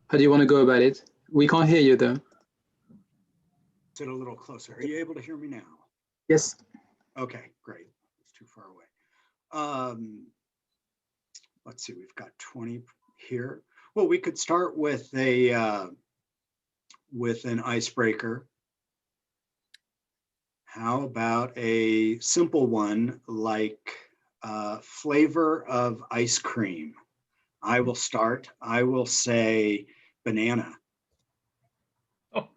How do you want to go about it? We can't hear you though. Sit a little closer. Are you able to hear me now? Yes. Okay, great. It's too far away. Let's see, we've got 20 here. Well, we could start with a with an icebreaker. How about a simple one like flavor of ice cream? I will start. I will say banana. Oh.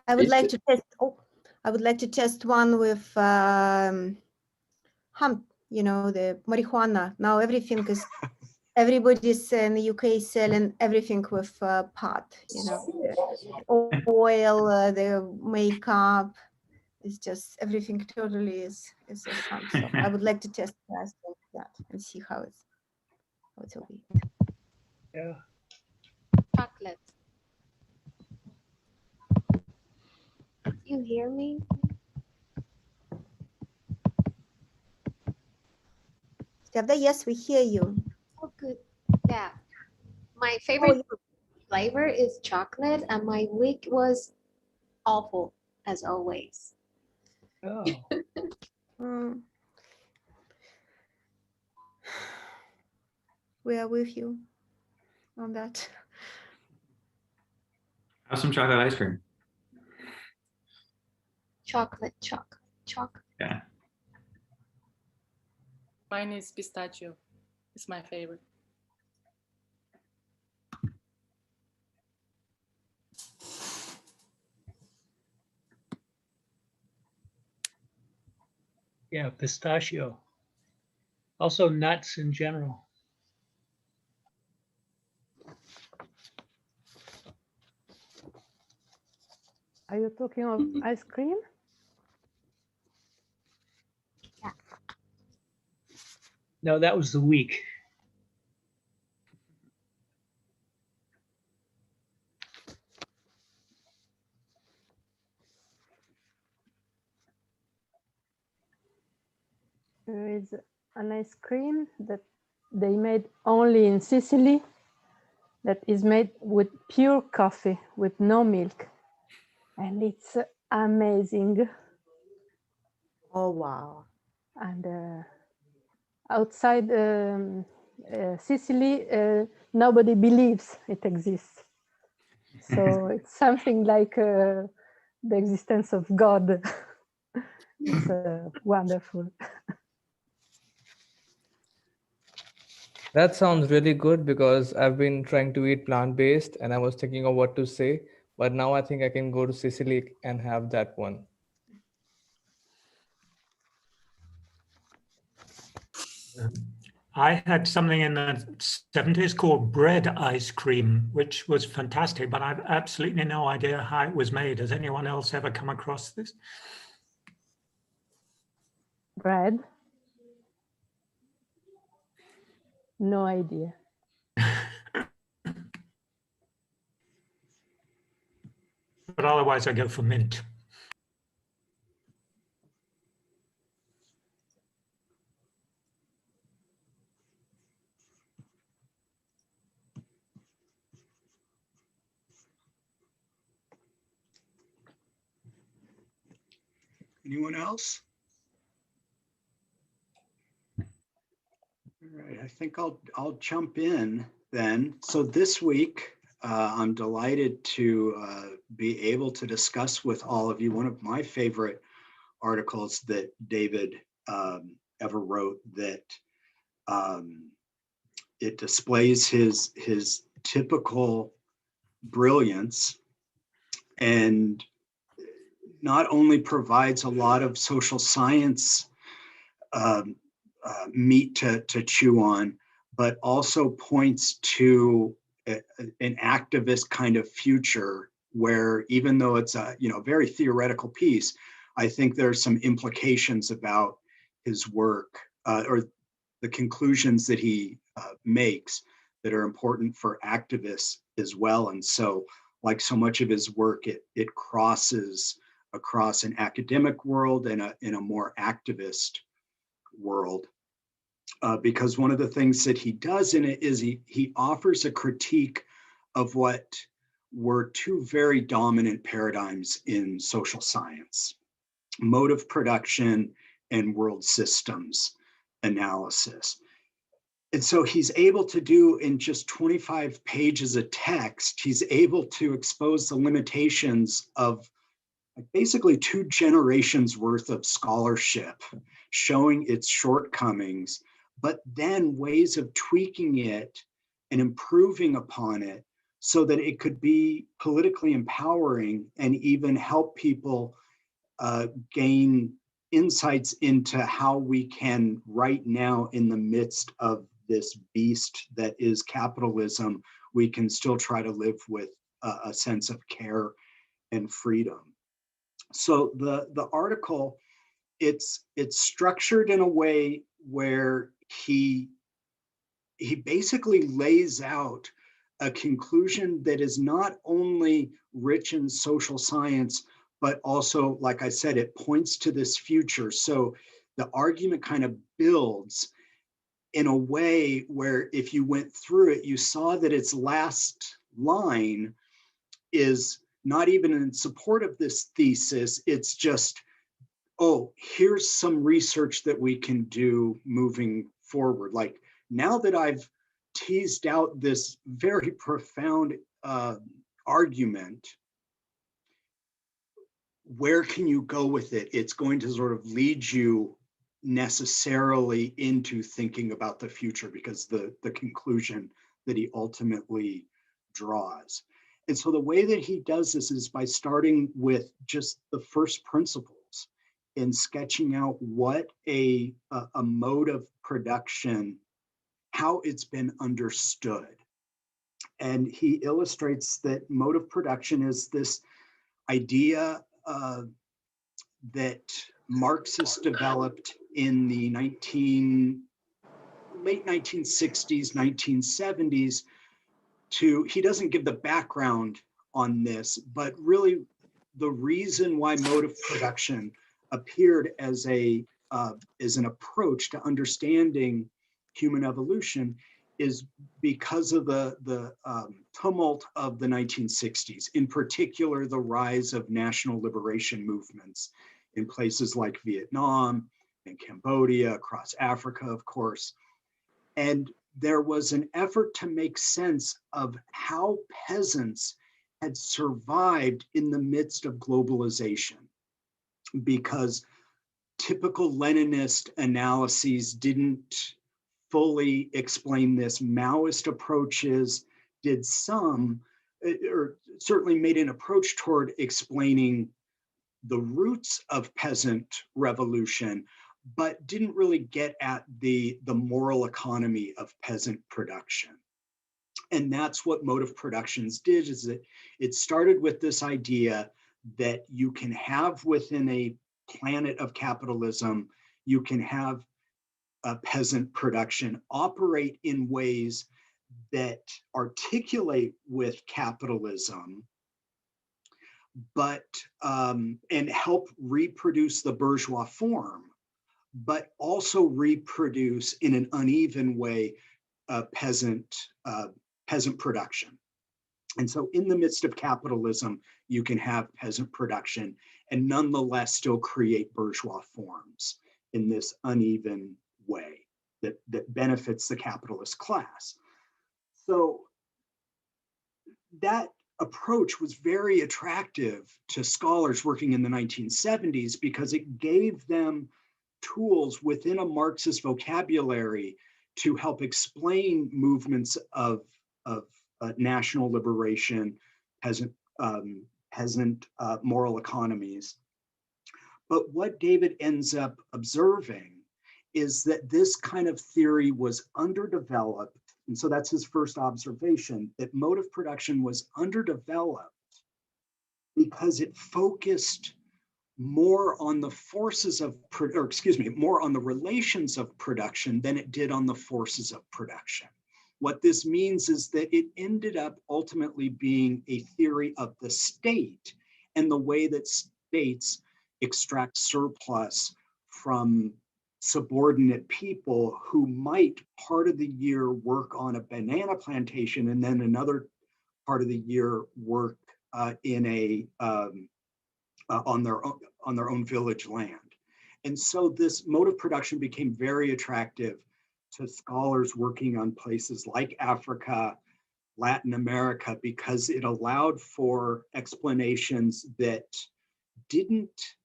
I would like to test. Oh, I would like to test one with hemp. You know, the marijuana. Now everything is. Everybody's in the UK selling everything with pot. You know, the oil, the makeup. It's just everything totally is a hemp. So I would like to test that and see how it will be. Yeah. Chocolate. You hear me? Stevda, yes, we hear you. Oh, good. Yeah. My favorite flavor is chocolate, and my week was awful, as always. Oh. We are with you on that. Have some chocolate ice cream. Chocolate. Yeah. Mine is pistachio. It's my favorite. Yeah, pistachio. Also nuts in general. Are you talking of ice cream? Yeah. No, that was the week. There is an ice cream that they made only in Sicily that is made with pure coffee, with no milk. And it's amazing. Oh, wow. And outside Sicily, nobody believes it exists. So it's something like the existence of God. It's wonderful. That sounds really good because I've been trying to eat plant-based and I was thinking of what to say, but now I think I can go to Sicily and have that one. I had something in the 70s called bread ice cream, which was fantastic, but I've absolutely no idea how it was made. Has anyone else ever come across this? Bread? No idea. But otherwise I go for mint. Anyone else? All right, I think I'll jump in then. So this week, I'm delighted to be able to discuss with all of you one of my favorite articles that David ever wrote, that it displays his typical brilliance and not only provides a lot of social science meat to chew on, but also points to an activist kind of future where, even though it's a very theoretical piece, I think there's some implications about his work or the conclusions that he makes that are important for activists as well. And so, like so much of his work, it crosses across an academic world and in a more activist world. Because one of the things that he does in it is he offers a critique of what were two very dominant paradigms in social science: mode of production and world systems analysis. And so he's able to do, in just 25 pages of text, he's able to expose the limitations of basically 2 generations worth of scholarship, showing its shortcomings, but then ways of tweaking it and improving upon it so that it could be politically empowering and even help people gain insights into how we can, right now in the midst of this beast that is capitalism, we can still try to live with a sense of care and freedom. So the article, it's structured in a way where he basically lays out a conclusion that is not only rich in social science, but also, like I said, it points to this future. So the argument kind of builds in a way where if you went through it, you saw that its last line is not even in support of this thesis. It's just, oh, here's some research that we can do moving forward. Like, now that I've teased out this very profound argument, where can you go with it? It's going to sort of lead you necessarily into thinking about the future, because the conclusion that he ultimately draws. And so the way that he does this is by starting with just the first principles and sketching out what a mode of production, how it's been understood. And he illustrates that mode of production is this idea that Marxists developed in the late 1960s, 1970s. He doesn't give the background on this, but really the reason why mode of production appeared as an approach to understanding human evolution is because of the tumult of the 1960s, in particular, the rise of national liberation movements in places like Vietnam and Cambodia, across Africa, of course. And there was an effort to make sense of how peasants had survived in the midst of globalization, because typical Leninist analyses didn't fully explain this. Maoist approaches did some, or certainly made an approach toward explaining the roots of peasant revolution, but didn't really get at the moral economy of peasant production. And that's what mode of productions did, is that it started with this idea that you can have within a planet of capitalism, you can have a peasant production operate in ways that articulate with capitalism, but and help reproduce the bourgeois form, but also reproduce in an uneven way peasant production. And so in the midst of capitalism, you can have peasant production and nonetheless still create bourgeois forms in this uneven way that benefits the capitalist class. So that approach was very attractive to scholars working in the 1970s because it gave them tools within a Marxist vocabulary to help explain movements of national liberation, peasant moral economies. But what David ends up observing is that this kind of theory was underdeveloped. And so that's his first observation, that mode of production was underdeveloped because it focused more on the forces of, more on the relations of production than it did on the forces of production. What this means is that it ended up ultimately being a theory of the state and the way that states extract surplus from subordinate people who might part of the year work on a banana plantation and then another part of the year work in a on their own village land. And so this mode of production became very attractive to scholars working on places like Africa, Latin America, because it allowed for explanations that didn't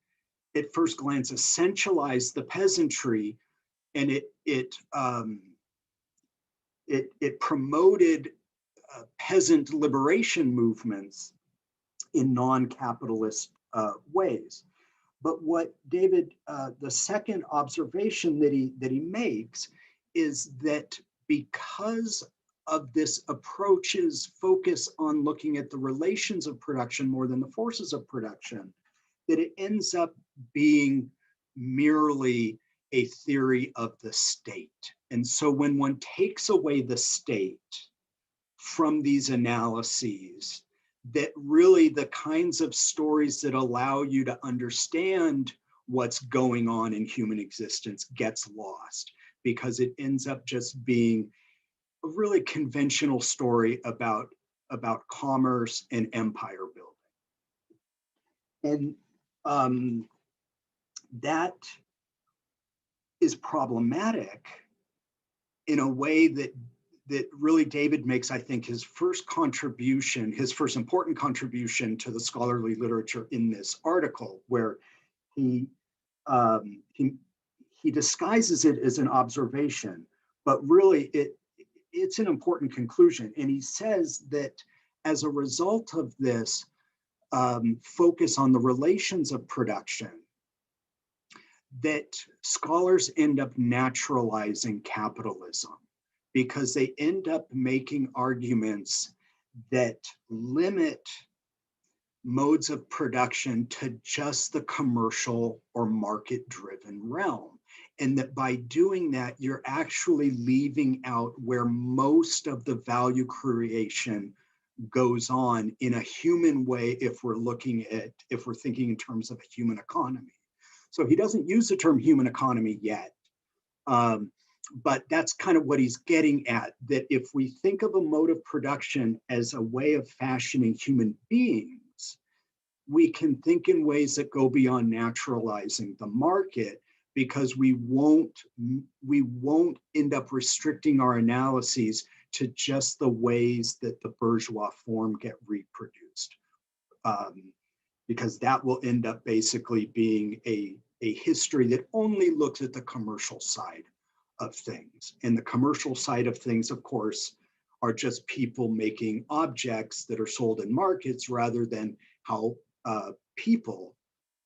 at first glance essentialize the peasantry, and it promoted peasant liberation movements in non-capitalist ways. But what David, the second observation that he makes is that because of this approach's focus on looking at the relations of production more than the forces of production, that it ends up being merely a theory of the state. And so when one takes away the state from these analyses, that really the kinds of stories that allow you to understand what's going on in human existence gets lost, because it ends up just being a really conventional story about commerce and empire building. And that is problematic in a way that really David makes, I think, his first important contribution to the scholarly literature in this article, where he disguises it as an observation, but really it's an important conclusion. And he says that as a result of this focus on the relations of production, that scholars end up naturalizing capitalism, because they end up making arguments that limit modes of production to just the commercial or market-driven realm. And that by doing that, you're actually leaving out where most of the value creation goes on in a human way if we're thinking in terms of a human economy. So he doesn't use the term human economy yet, but that's kind of what he's getting at, that if we think of a mode of production as a way of fashioning human beings, we can think in ways that go beyond naturalizing the market, because we won't end up restricting our analyses to just the ways that the bourgeois form get reproduced. Because that will end up basically being a history that only looks at the commercial side of things. And the commercial side of things, of course, are just people making objects that are sold in markets, rather than how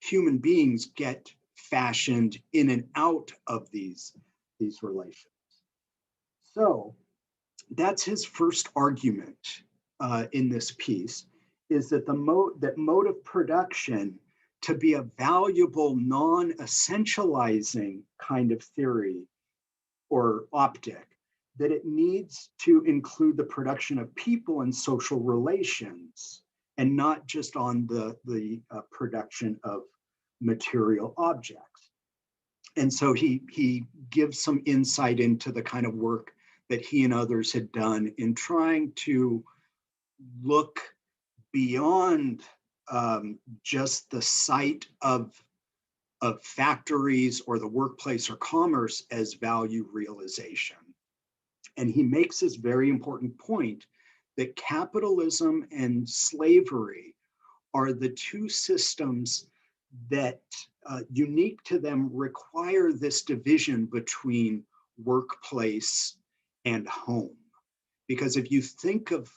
human beings get fashioned in and out of these relations. So that's his first argument in this piece, is that mode of production, to be a valuable non-essentializing kind of theory or optic, that it needs to include the production of people and social relations, and not just on the production of material objects. And so he gives some insight into the kind of work that he and others had done in trying to look beyond just the site of factories or the workplace or commerce as value realization. And he makes this very important point that capitalism and slavery are the two systems that, unique to them, require this division between workplace and home. Because if you think of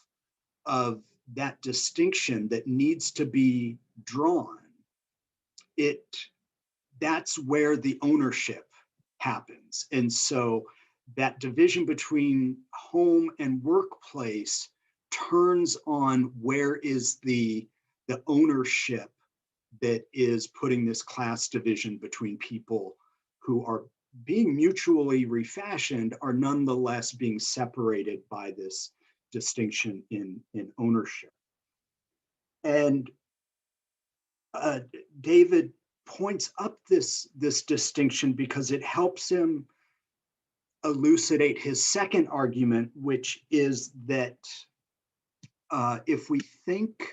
that distinction that needs to be drawn, that's where the ownership happens. And so that division between home and workplace turns on where is the ownership that is putting this class division between people who are being mutually refashioned, are nonetheless being separated by this distinction in ownership. And David points up this distinction because it helps him elucidate his second argument, which is that if we think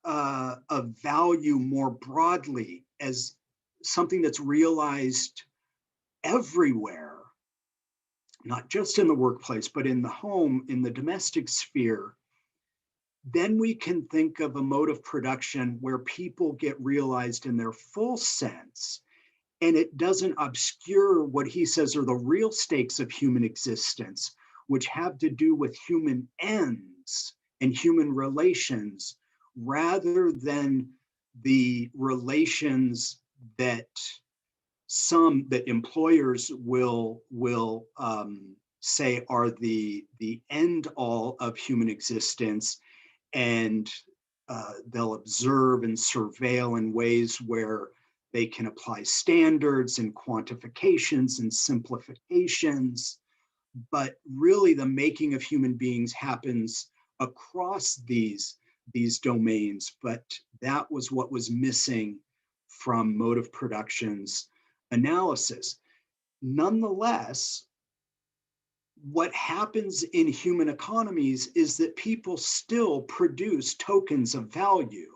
of value more broadly as something that's realized everywhere, not just in the workplace, but in the home, in the domestic sphere, then we can think of a mode of production where people get realized in their full sense, and it doesn't obscure what he says are the real stakes of human existence, which have to do with human ends and human relations, rather than the relations that employers will say are the end all of human existence, and they'll observe and surveil in ways where they can apply standards and quantifications and simplifications. But really the making of human beings happens across these domains. But that was what was missing from mode of production's analysis. Nonetheless, what happens in human economies is that people still produce tokens of value.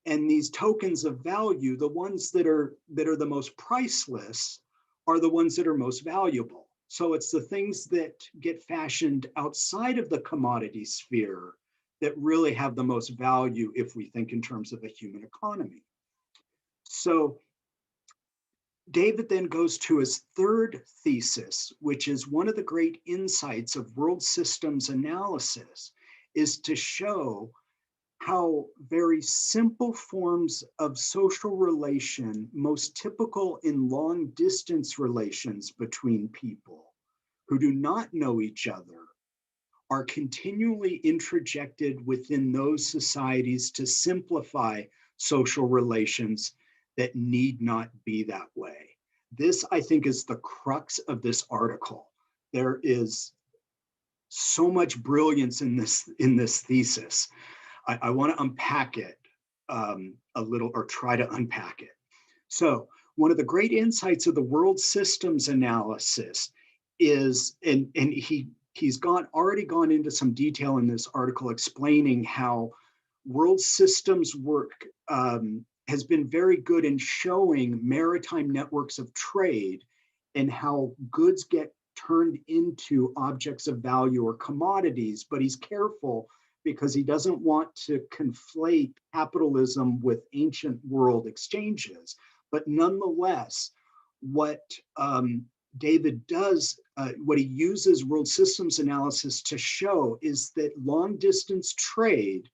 And these tokens of value, the ones that are the most priceless, are the ones that are most valuable. So it's the things that get fashioned outside of the commodity sphere that really have the most value if we think in terms of a human economy. So David then goes to his third thesis, which is one of the great insights of world systems analysis, is to show how very simple forms of social relation, most typical in long distance relations between people who do not know each other, are continually introjected within those societies to simplify social relations that need not be that way. This, I think, is the crux of this article. There is so much brilliance in this thesis. I want to unpack it a little, or try to unpack it. So one of the great insights of the world systems analysis is, and he's already gone into some detail in this article explaining how world systems work has been very good in showing maritime networks of trade and how goods get turned into objects of value or commodities, but he's careful because he doesn't want to conflate capitalism with ancient world exchanges. But nonetheless, what David does, what he uses world systems analysis to show is that long distance trade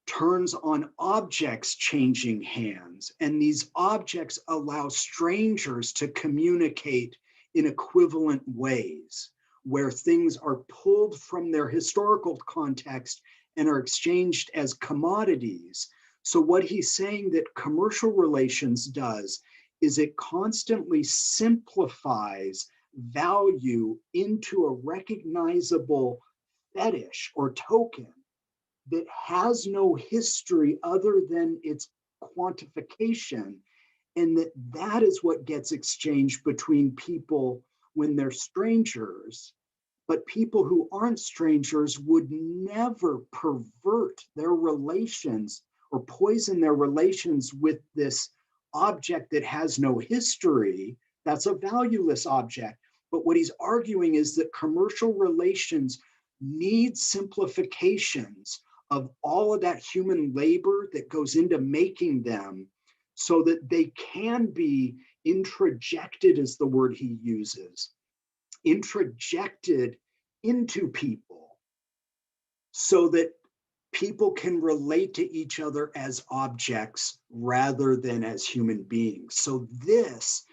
turns on objects changing hands, and these objects allow strangers to communicate in equivalent ways, where things are pulled from their historical context and are exchanged as commodities. So what he's saying that commercial relations does is it constantly simplifies value into a recognizable fetish or token that has no history other than its quantification, and that is what gets exchanged between people when they're strangers. But people who aren't strangers would never pervert their relations or poison their relations with this object that has no history. That's a valueless object. But what he's arguing is that commercial relations need simplifications of all of that human labor that goes into making them, so that they can be introjected, is the word he uses, introjected into people, so that people can relate to each other as objects rather than as human beings. So this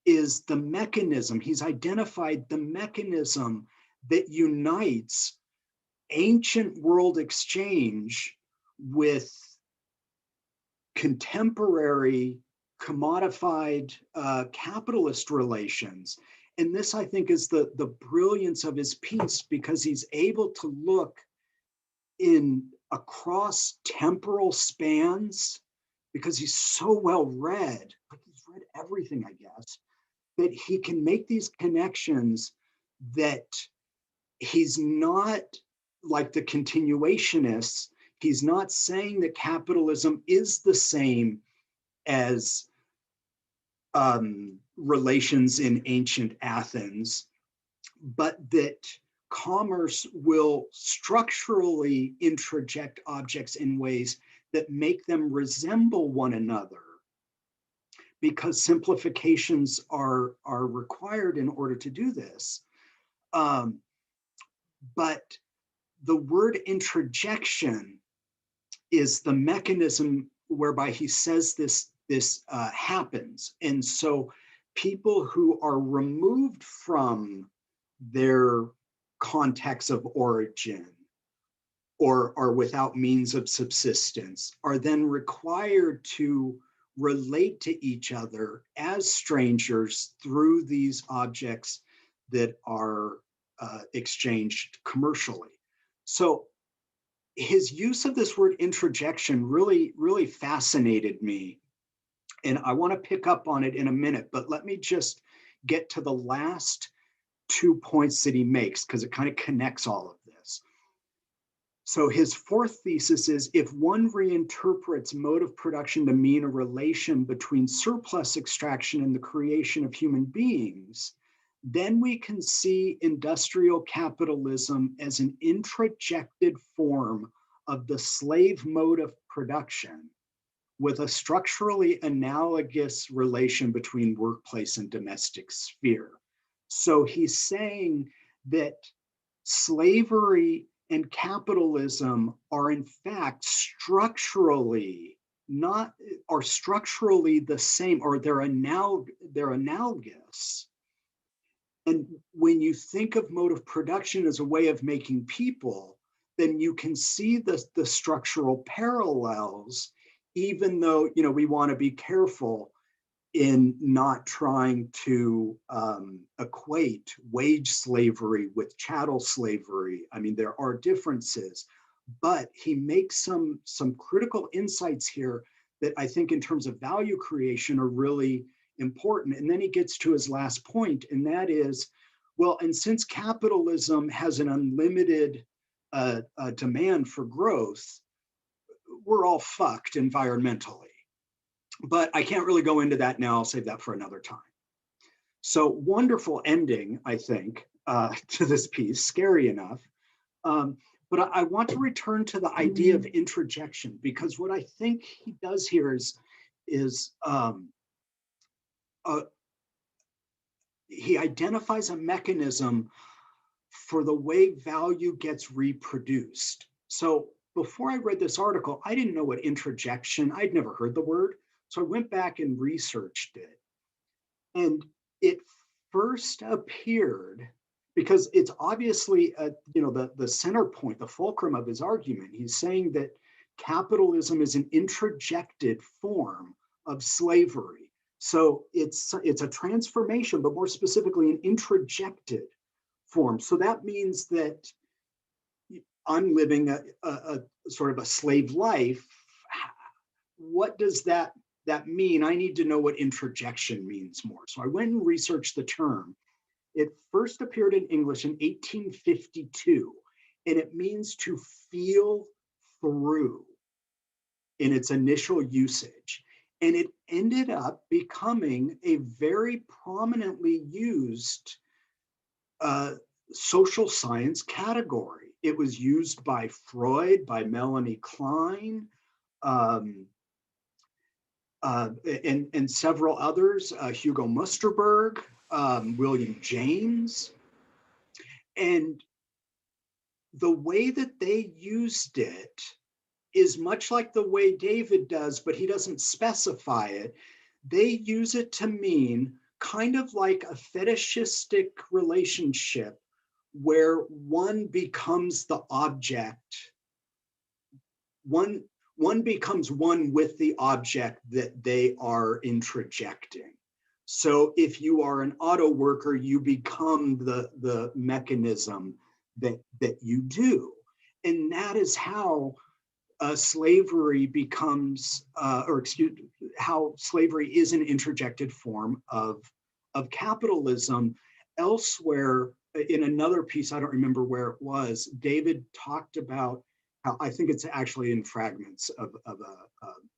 is the mechanism. He's identified the mechanism that unites ancient world exchange with contemporary commodified capitalist relations. And this, I think, is the brilliance of his piece, because he's able to look in across temporal spans, because he's so well read, like he's read everything, I guess, that he can make these connections that he's not like the continuationists. He's not saying that capitalism is the same as relations in ancient Athens, but that commerce will structurally introject objects in ways that make them resemble one another, because simplifications are required in order to do this. But the word introjection is the mechanism whereby he says this happens. And so people who are removed from their context of origin or are without means of subsistence are then required to relate to each other as strangers through these objects that are exchanged commercially. So his use of this word introjection really fascinated me. And I want to pick up on it in a minute, but let me just get to the last 2 points that he makes, because it kind of connects all of this. So his fourth thesis is, if one reinterprets mode of production to mean a relation between surplus extraction and the creation of human beings, then we can see industrial capitalism as an introjected form of the slave mode of production, with a structurally analogous relation between workplace and domestic sphere. So he's saying that slavery and capitalism are in fact structurally the same, or they're analogous. And when you think of mode of production as a way of making people, then you can see the structural parallels, even though, you know, we want to be careful in not trying to equate wage slavery with chattel slavery. I mean, there are differences, but he makes some critical insights here that I think in terms of value creation are really important. And then he gets to his last point, and that is, well, and since capitalism has an unlimited demand for growth, we're all fucked environmentally. But I can't really go into that now. I'll save that for another time. So wonderful ending, I think, to this piece, scary enough. But I want to return to the idea of introjection, because what I think he does here is he identifies a mechanism for the way value gets reproduced. So before I read this article, I didn't know what introjection, I'd never heard the word. So I went back and researched it. And it first appeared, because it's obviously the center point, the fulcrum of his argument. He's saying that capitalism is an introjected form of slavery. So it's a transformation, but more specifically an introjected form. So that means that I'm living a sort of a slave life. What does that mean? I need to know what introjection means more. So I went and researched the term. It first appeared in English in 1852, and it means to feel through in its initial usage. And it ended up becoming a very prominently used social science category. It was used by Freud, by Melanie Klein, and several others, Hugo Musterberg, William James. And the way that they used it is much like the way David does, but he doesn't specify it. They use it to mean kind of like a fetishistic relationship where one becomes the object, one becomes one with the object that they are introjecting. So if you are an auto worker, you become the mechanism that you do. And that is how slavery becomes, how slavery is an introjected form of capitalism. Elsewhere, in another piece, I don't remember where it was, David talked about how, I think it's actually in fragments of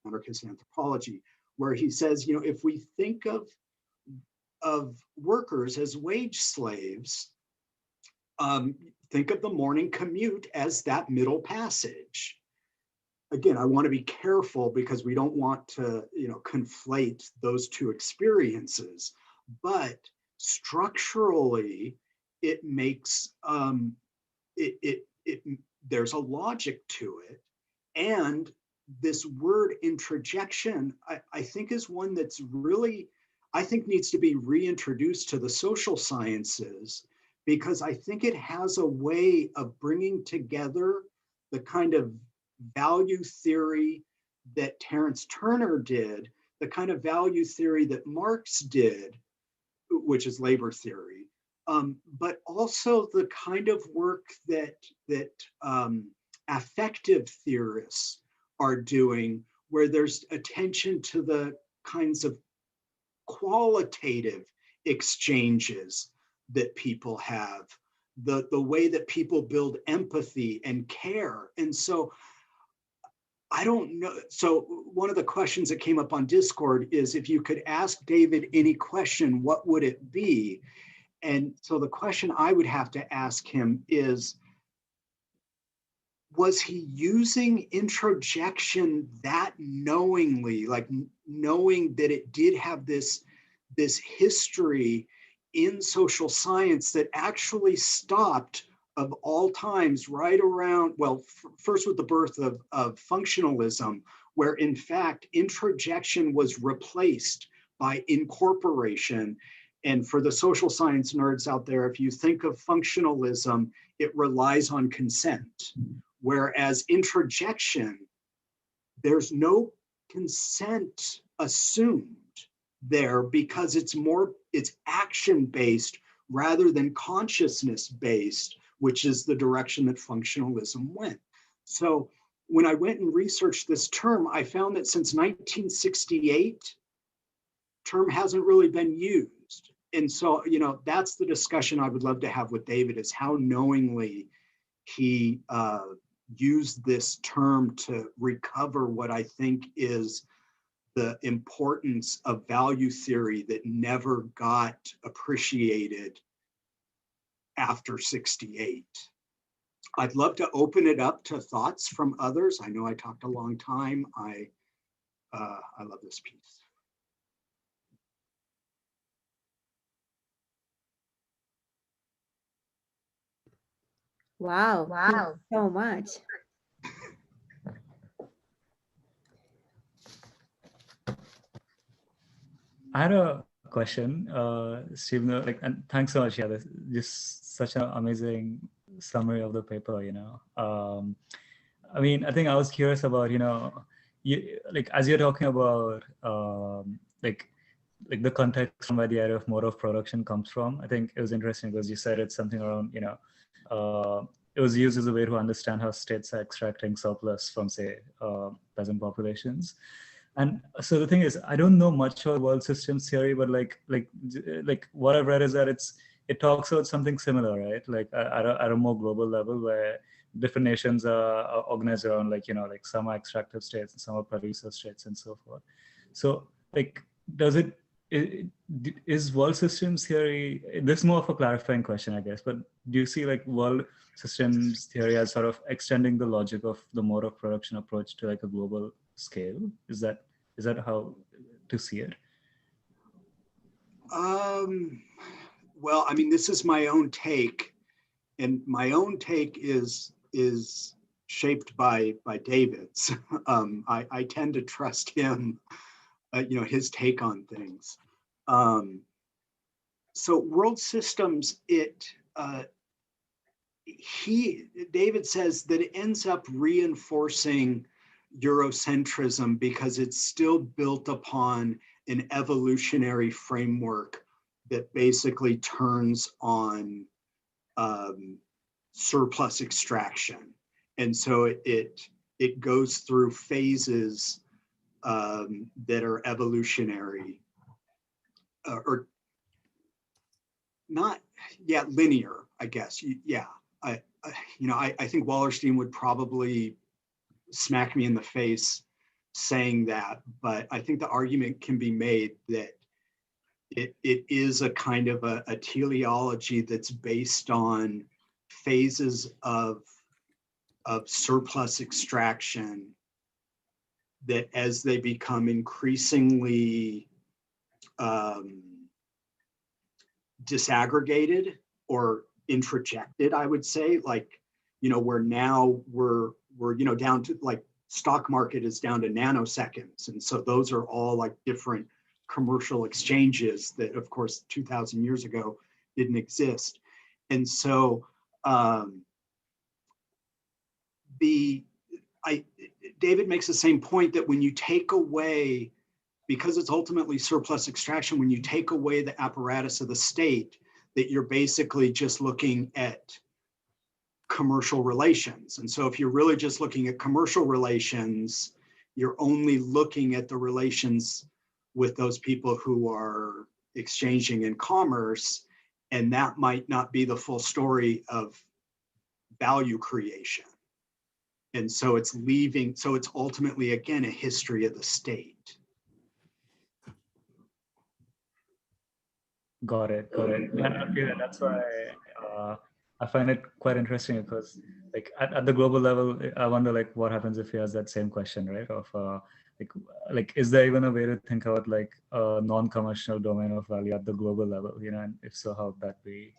anarchist anthropology, where he says, you know, if we think of workers as wage slaves, think of the morning commute as that middle passage. Again, I want to be careful because we don't want to, you know, conflate those two experiences, but structurally, it makes there's a logic to it. And this word introjection, I think, is one that's really, I think, needs to be reintroduced to the social sciences, because I think it has a way of bringing together the kind of value theory that Terence Turner did, the kind of value theory that Marx did, which is labor theory, but also the kind of work that affective theorists are doing, where there's attention to the kinds of qualitative exchanges that people have, the way that people build empathy and care. And so I don't know. So one of the questions that came up on Discord is, if you could ask David any question, what would it be? And so the question I would have to ask him is, was he using introjection that knowingly, like knowing that it did have this history in social science that actually stopped of all times right around, well, first with the birth of functionalism, where in fact introjection was replaced by incorporation. And for the social science nerds out there, if you think of functionalism, it relies on consent. Whereas introjection, there's no consent assumed there, because it's action-based rather than consciousness-based, which is the direction that functionalism went. So when I went and researched this term, I found that since 1968, term hasn't really been used. And so, you know, that's the discussion I would love to have with David, is how knowingly he used this term to recover what I think is the importance of value theory that never got appreciated after 68. I'd love to open it up to thoughts from others. I know I talked a long time. I love this piece. Wow. Thank you so much. I had a question, Stephen. Like, and thanks so much. Yeah, this just such an amazing summary of the paper. You know, I mean, I think I was curious about, you know, like as you're talking about like the context from where the idea of mode of production comes from. I think it was interesting because you said it's something around, you know, it was used as a way to understand how states are extracting surplus from, say, peasant populations. And so the thing is, I don't know much about world systems theory, but like what I've read is that it talks about something similar, right? Like at a more global level, where different nations are organized around, like, you know, like some are extractive states and some are producer states and so forth. So like, is world systems theory, this is more of a clarifying question, I guess, but do you see like world systems theory as sort of extending the logic of the mode of production approach to like a global scale? Is that how to see it? Well, I mean, this is my own take, and my own take is shaped by David's. I tend to trust him, you know, his take on things. So world systems, David says that it ends up reinforcing Eurocentrism because it's still built upon an evolutionary framework that basically turns on surplus extraction. And so it it goes through phases that are evolutionary or not yet linear, I guess. Yeah, I think Wallerstein would probably smack me in the face saying that, but I think the argument can be made that it is a kind of a teleology that's based on phases of surplus extraction that, as they become increasingly disaggregated or introjected, I would say, like, where now we're down to, like, stock market is down to nanoseconds. And so those are all like different commercial exchanges that, of course, 2000 years ago didn't exist. And so David makes the same point that when you take away, because it's ultimately surplus extraction, when you take away the apparatus of the state, that you're basically just looking at commercial relations. And so if you're really just looking at commercial relations, you're only looking at the relations with those people who are exchanging in commerce, and that might not be the full story of value creation. And so it's ultimately, again, a history of the state. Got it. Yeah, that's why I find it quite interesting, because like at the global level, I wonder like what happens if he has that same question, right? Of like is there even a way to think about like a non-commercial domain of value at the global level, and if so, how would that be?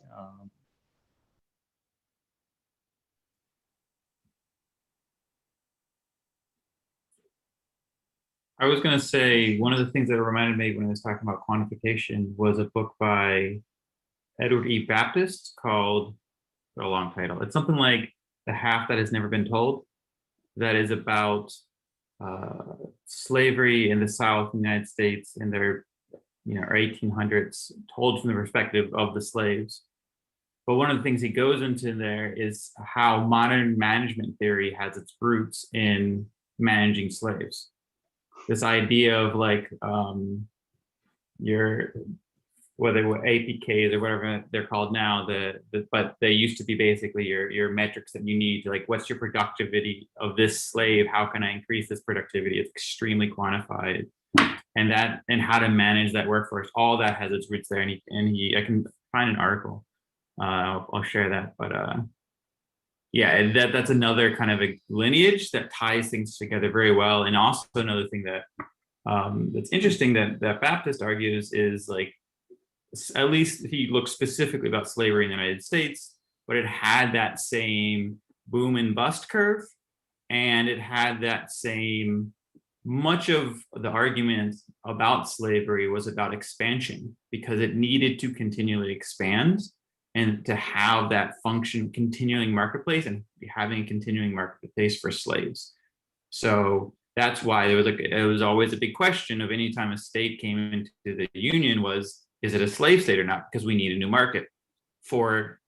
I was going to say, one of the things that reminded me when I was talking about quantification was a book by Edward E. Baptist called, a long title, it's something like The Half That Has Never Been Told, that is about slavery in the South, in the United States, in their 1800s, told from the perspective of the slaves. But one of the things he goes into there is how modern management theory has its roots in managing slaves. This idea of like whether APKs or whatever they're called now, but they used to be basically your metrics that you need to, like, what's your productivity of this slave? How can I increase this productivity? It's extremely quantified, and how to manage that workforce. All that has its roots there, and I can find an article. I'll share that, but yeah, that's another kind of a lineage that ties things together very well. And also another thing that that's interesting that Baptist argues is, like, at least he looks specifically about slavery in the United States, but it had that same boom and bust curve, and it had that same, much of the argument about slavery was about expansion, because it needed to continually expand and to have that function, continuing marketplace, and having a continuing marketplace for slaves. So that's why it was always a big question of any time a state came into the Union was, is it a slave state or not? Because we need a new market for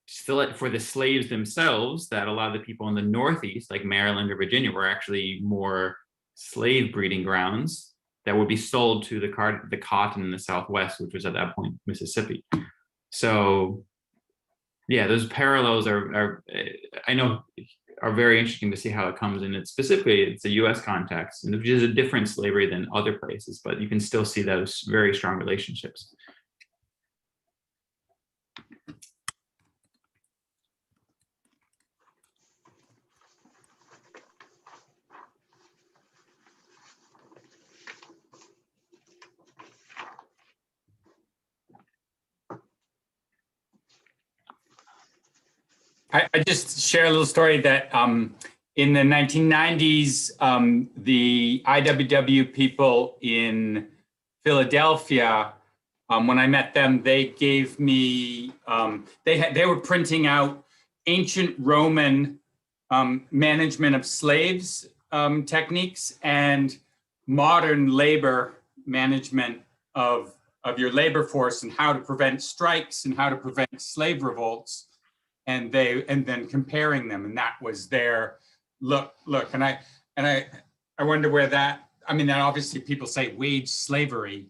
the slaves themselves, that a lot of the people in the Northeast, like Maryland or Virginia, were actually more slave breeding grounds that would be sold to the cotton in the Southwest, which was at that point Mississippi. So yeah, those parallels are I know are very interesting to see how it comes in. It's a US context, and which is a different slavery than other places, but you can still see those very strong relationships. I just share a little story that in the 1990s, the IWW people in Philadelphia, when I met them, they gave me, they were printing out ancient Roman management of slaves techniques and modern labor management of your labor force, and how to prevent strikes and how to prevent slave revolts. And then comparing them, and that was their look, and I wonder where that, I mean, that obviously people say wage slavery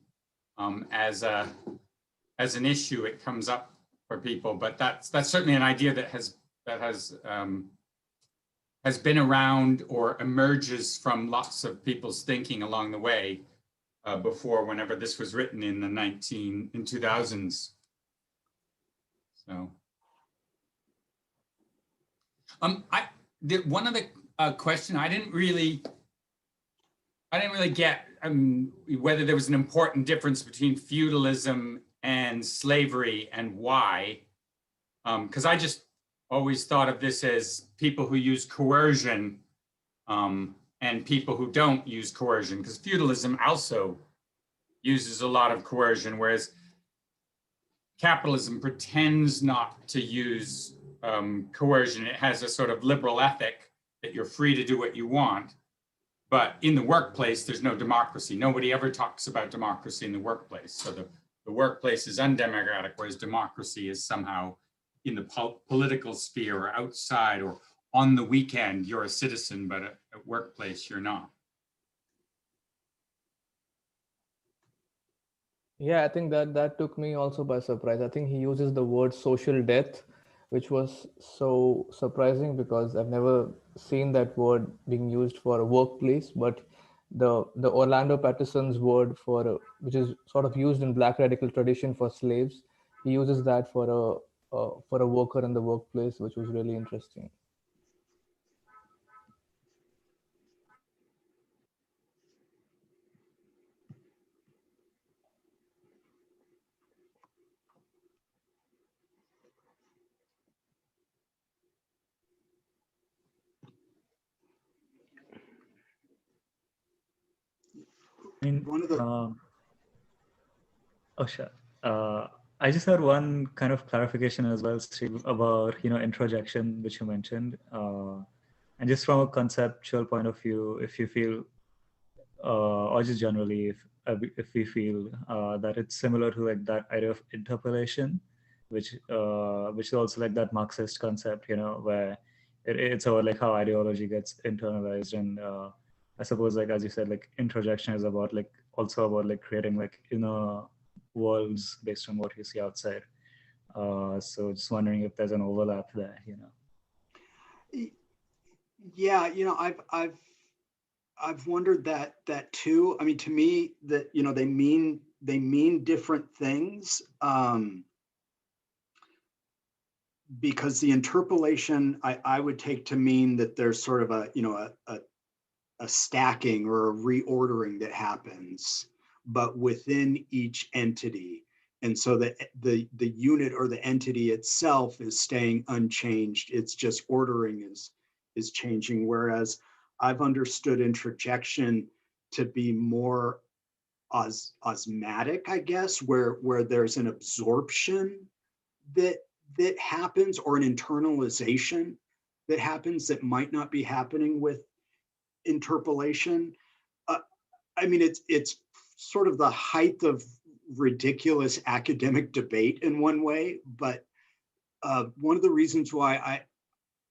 as an issue, it comes up for people, but that's certainly an idea that has been around or emerges from lots of people's thinking along the way before, whenever this was written in the 2000s. So, one other question I didn't really get whether there was an important difference between feudalism and slavery and why, because I just always thought of this as people who use coercion and people who don't use coercion, because feudalism also uses a lot of coercion, whereas capitalism pretends not to use coercion. It has a sort of liberal ethic that you're free to do what you want. But in the workplace, there's no democracy. Nobody ever talks about democracy in the workplace. So the workplace is undemocratic, whereas democracy is somehow in the political sphere or outside, or on the weekend, you're a citizen, but at workplace, you're not. Yeah, I think that took me also by surprise. I think he uses the word social death, which was so surprising because I've never seen that word being used for a workplace. But the Orlando Patterson's word for which is sort of used in Black radical tradition for slaves, he uses that for a worker in the workplace, which was really interesting. I mean, One of the oh, sure. I just had one kind of clarification as well, Steve, about, introjection, which you mentioned. And just from a conceptual point of view, if you feel, or just generally, if we feel that it's similar to like that idea of interpolation, which is also like that Marxist concept, where it's about like how ideology gets internalized. And I suppose, like, as you said, like introjection is about like also about like creating like inner worlds based on what you see outside. So just wondering if there's an overlap there, Yeah, I've wondered that too. I mean, to me, that they mean different things. Because the interpolation I would take to mean that there's sort of a stacking or a reordering that happens, but within each entity. And so the unit or the entity itself is staying unchanged. It's just ordering is changing. Whereas I've understood introjection to be more osmotic, I guess, where there's an absorption that happens, or an internalization that happens that might not be happening with interpolation. I mean, it's sort of the height of ridiculous academic debate in one way, but one of the reasons why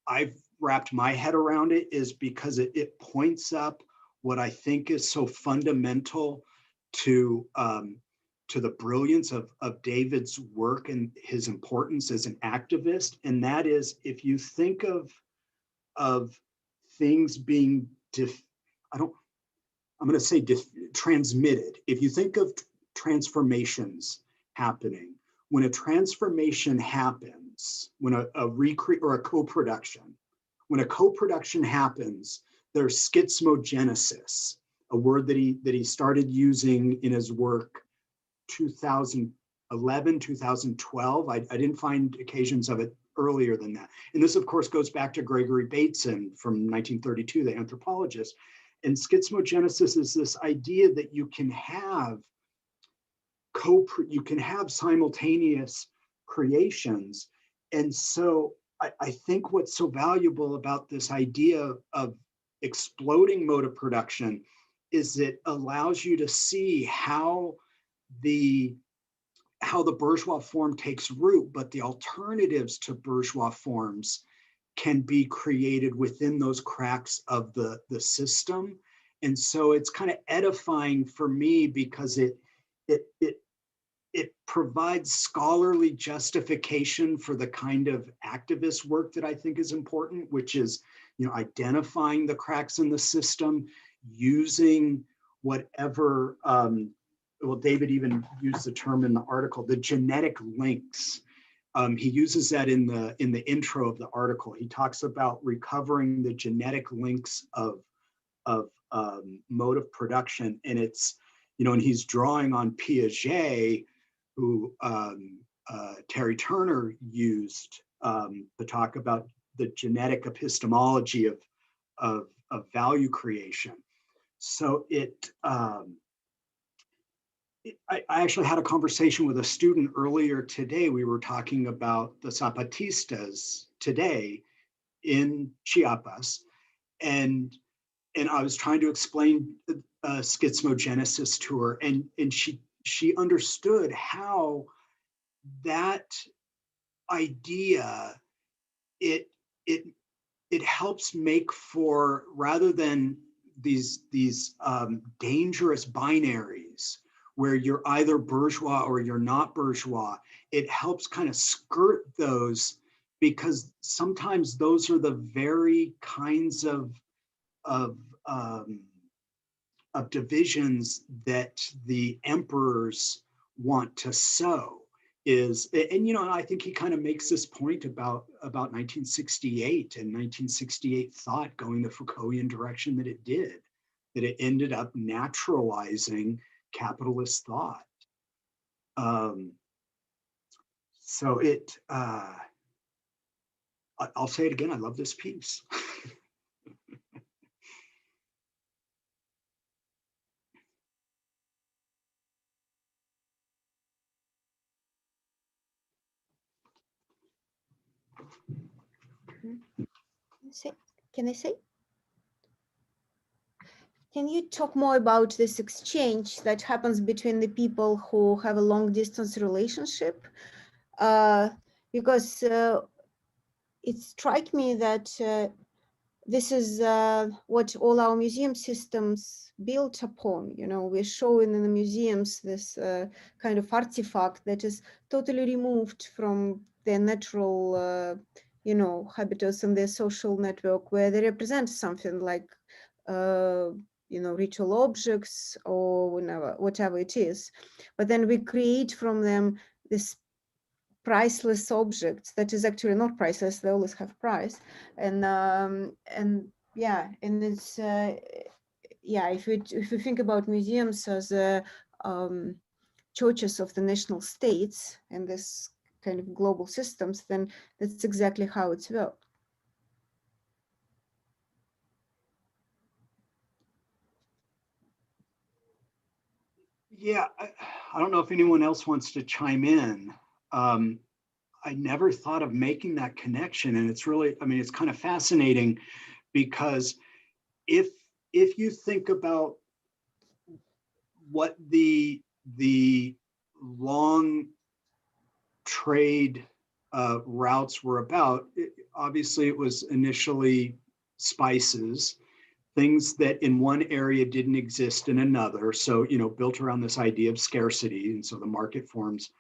I've wrapped my head around it is because it points up what I think is so fundamental to the brilliance of David's work and his importance as an activist. And that is, if you think of things being transmitted, if you think of transformations happening, when a transformation happens, when a recreate or a co-production, when a co-production happens, there's schizomogenesis, a word that he started using in his work 2011, 2012. I didn't find occasions of it earlier than that. And this, of course, goes back to Gregory Bateson from 1932, the anthropologist. And schizomogenesis is this idea that you can have simultaneous creations. And so I think what's so valuable about this idea of exploding mode of production is it allows you to see how the bourgeois form takes root, but the alternatives to bourgeois forms can be created within those cracks of the system. And so it's kind of edifying for me because it provides scholarly justification for the kind of activist work that I think is important, which is, identifying the cracks in the system, using whatever, well, David even used the term in the article, the genetic links. He uses that in the intro of the article. He talks about recovering the genetic links of mode of production, and it's, and he's drawing on Piaget, who Terry Turner used to talk about the genetic epistemology of value creation. So I actually had a conversation with a student earlier today. We were talking about the Zapatistas today in Chiapas, and I was trying to explain Schizomogenesis to her, and she understood how that idea it helps make for, rather than these dangerous binaries where you're either bourgeois or you're not bourgeois, it helps kind of skirt those, because sometimes those are the very kinds of divisions that the emperors want to sow. And I think he kind of makes this point about 1968 and 1968 thought going the Foucauldian direction that it did, that it ended up naturalizing capitalist thought. So I'll say it again, I love this piece. Can I say? Can you talk more about this exchange that happens between the people who have a long distance relationship? Because it strikes me that this is what all our museum systems built upon. We're showing in the museums this kind of artifact that is totally removed from their natural habitus and their social network, where they represent something like ritual objects or whatever it is. But then we create from them this priceless objects that is actually not priceless. They always have price. And it's if we think about museums as churches of the national states and this kind of global systems, then that's exactly how it's worked. Yeah, I don't know if anyone else wants to chime in. I never thought of making that connection, and it's really, it's kind of fascinating, because if you think about what the long trade routes were about, obviously it was initially spices, things that in one area didn't exist in another. So, built around this idea of scarcity. And so the market forms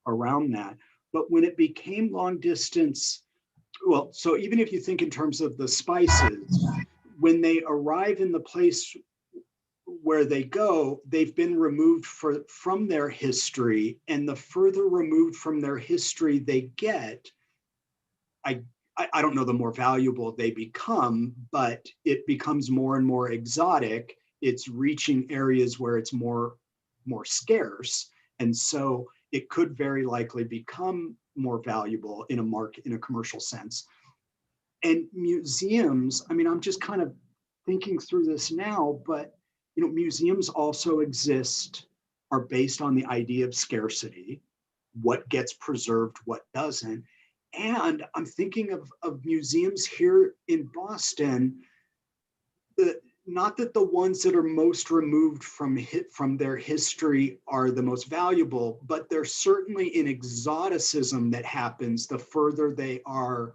around that. But when it became long distance, well, so even if you think in terms of the spices, when they arrive in the place where they go, they've been removed from their history. And the further removed from their history they get, I don't know the more valuable they become, but it becomes more and more exotic. It's reaching areas where it's more scarce. And so it could very likely become more valuable in a commercial sense. And museums, I'm just kind of thinking through this now, but museums also are based on the idea of scarcity, what gets preserved, what doesn't. And I'm thinking of museums here in Boston, not that the ones that are most removed from their history are the most valuable, but there's certainly an exoticism that happens the further they are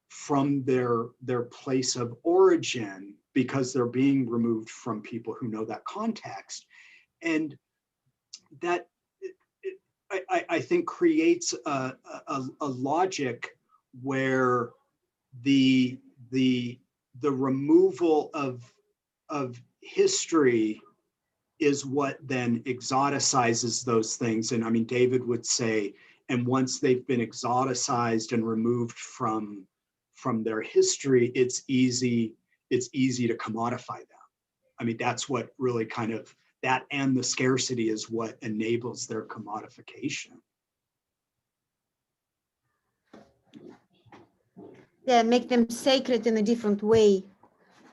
from their place of origin because they're being removed from people who know that context. And that, I think, creates a logic where the removal of history is what then exoticizes those things. And I mean, David would say, and once they've been exoticized and removed from their history, it's easy to commodify them. I mean, that's what really kind of, that and the scarcity is what enables their commodification. Yeah, make them sacred in a different way,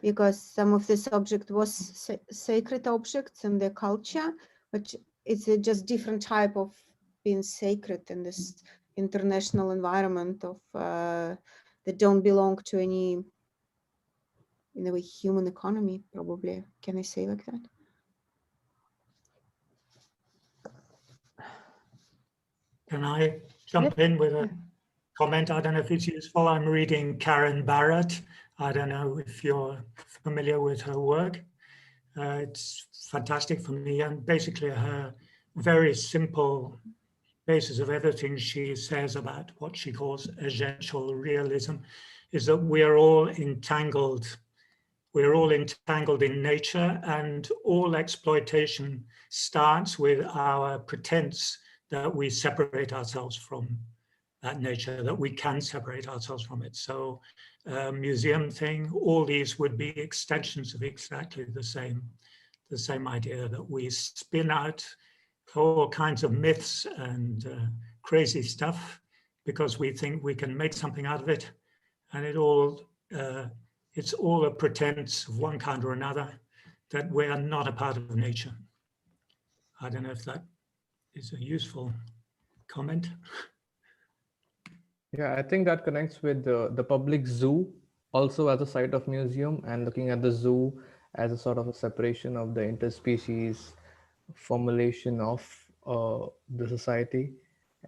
because some of this object was sacred objects in their culture, but it's a just different type of being sacred in this international environment of that don't belong to any, in a way, human economy, probably. Can I say like that? Can I jump in with a comment? I don't know if it's useful. I'm reading Karen Barrett. I don't know if you're familiar with her work. It's fantastic for me, and basically her very simple basis of everything she says about what she calls essential realism is that we're all entangled. We're all entangled in nature, and all exploitation starts with our pretense that we separate ourselves from that nature, that we can separate ourselves from it. So museum thing, all these would be extensions of exactly the same idea, that we spin out all kinds of myths and crazy stuff because we think we can make something out of it. And it's all a pretense of one kind or another, that we are not a part of nature. I don't know if that is a useful comment. Yeah, I think that connects with the public zoo also as a site of museum, and looking at the zoo as a sort of a separation of the interspecies formulation of the society,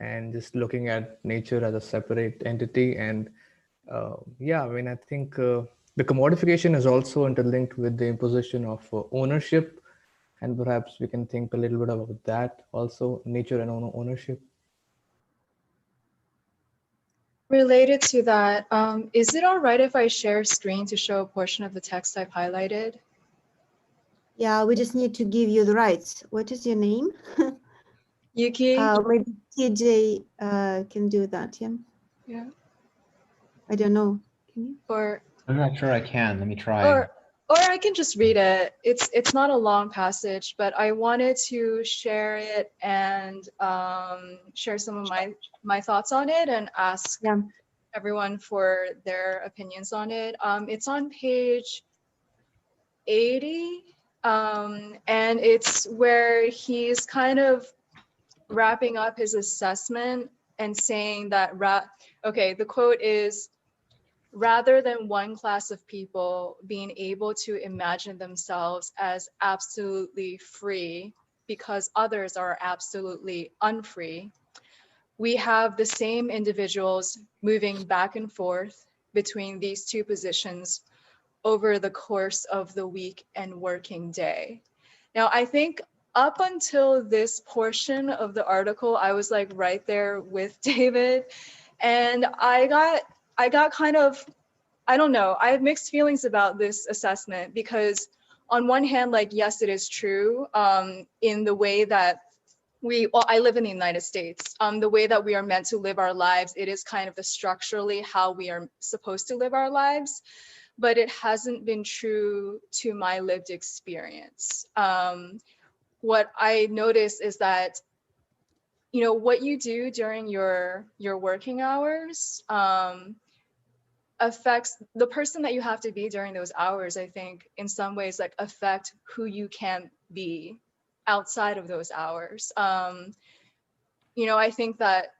and just looking at nature as a separate entity. And yeah, I mean, I think the commodification is also interlinked with the imposition of ownership, and perhaps we can think a little bit about that also, nature and ownership. Related to that, is it all right if I share screen to show a portion of the text I've highlighted? Yeah, we just need to give you the rights. What is your name? Yuki? Maybe TJ can do that, yeah? Yeah. I don't know. Can you? Or I'm not sure I can. Let me try. Or I can just read it. It's not a long passage, but I wanted to share it and share some of my thoughts on it and ask everyone for their opinions on it. It's on page 80, and it's where he's kind of wrapping up his assessment and saying that, okay, the quote is, rather than one class of people being able to imagine themselves as absolutely free because others are absolutely unfree, we have the same individuals moving back and forth between these two positions over the course of the week and working day. Now, I think up until this portion of the article, I was like right there with David, and I got kind of, I don't know, I have mixed feelings about this assessment, because on one hand, like, yes, it is true in the way that I live in the United States, the way that we are meant to live our lives, it is kind of structurally how we are supposed to live our lives, but it hasn't been true to my lived experience. What I notice is that, you know, what you do during your working hours affects the person that you have to be during those hours. I think in some ways, like, affect who you can be outside of those hours. You know, I think that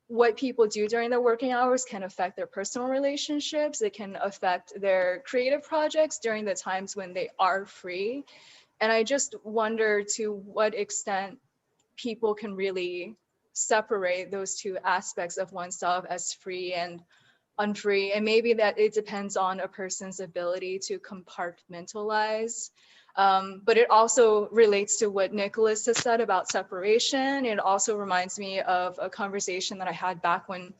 what people do during their working hours can affect their personal relationships. It can affect their creative projects during the times when they are free. And I just wonder to what extent people can really separate those two aspects of oneself as free and unfree, and maybe that it depends on a person's ability to compartmentalize. But it also relates to what Nicholas has said about separation. It also reminds me of a conversation that I had back when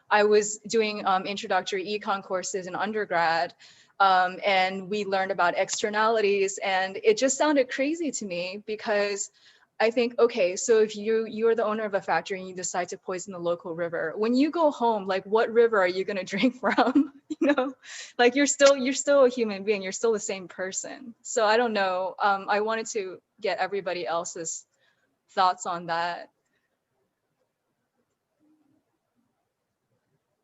I was doing introductory econ courses in undergrad. And we learned about externalities, and it just sounded crazy to me because I think, okay, so if you're the owner of a factory and you decide to poison the local river, when you go home, like what river are you going to drink from? You know, like you're still a human being, you're still the same person. So I don't know. I wanted to get everybody else's thoughts on that.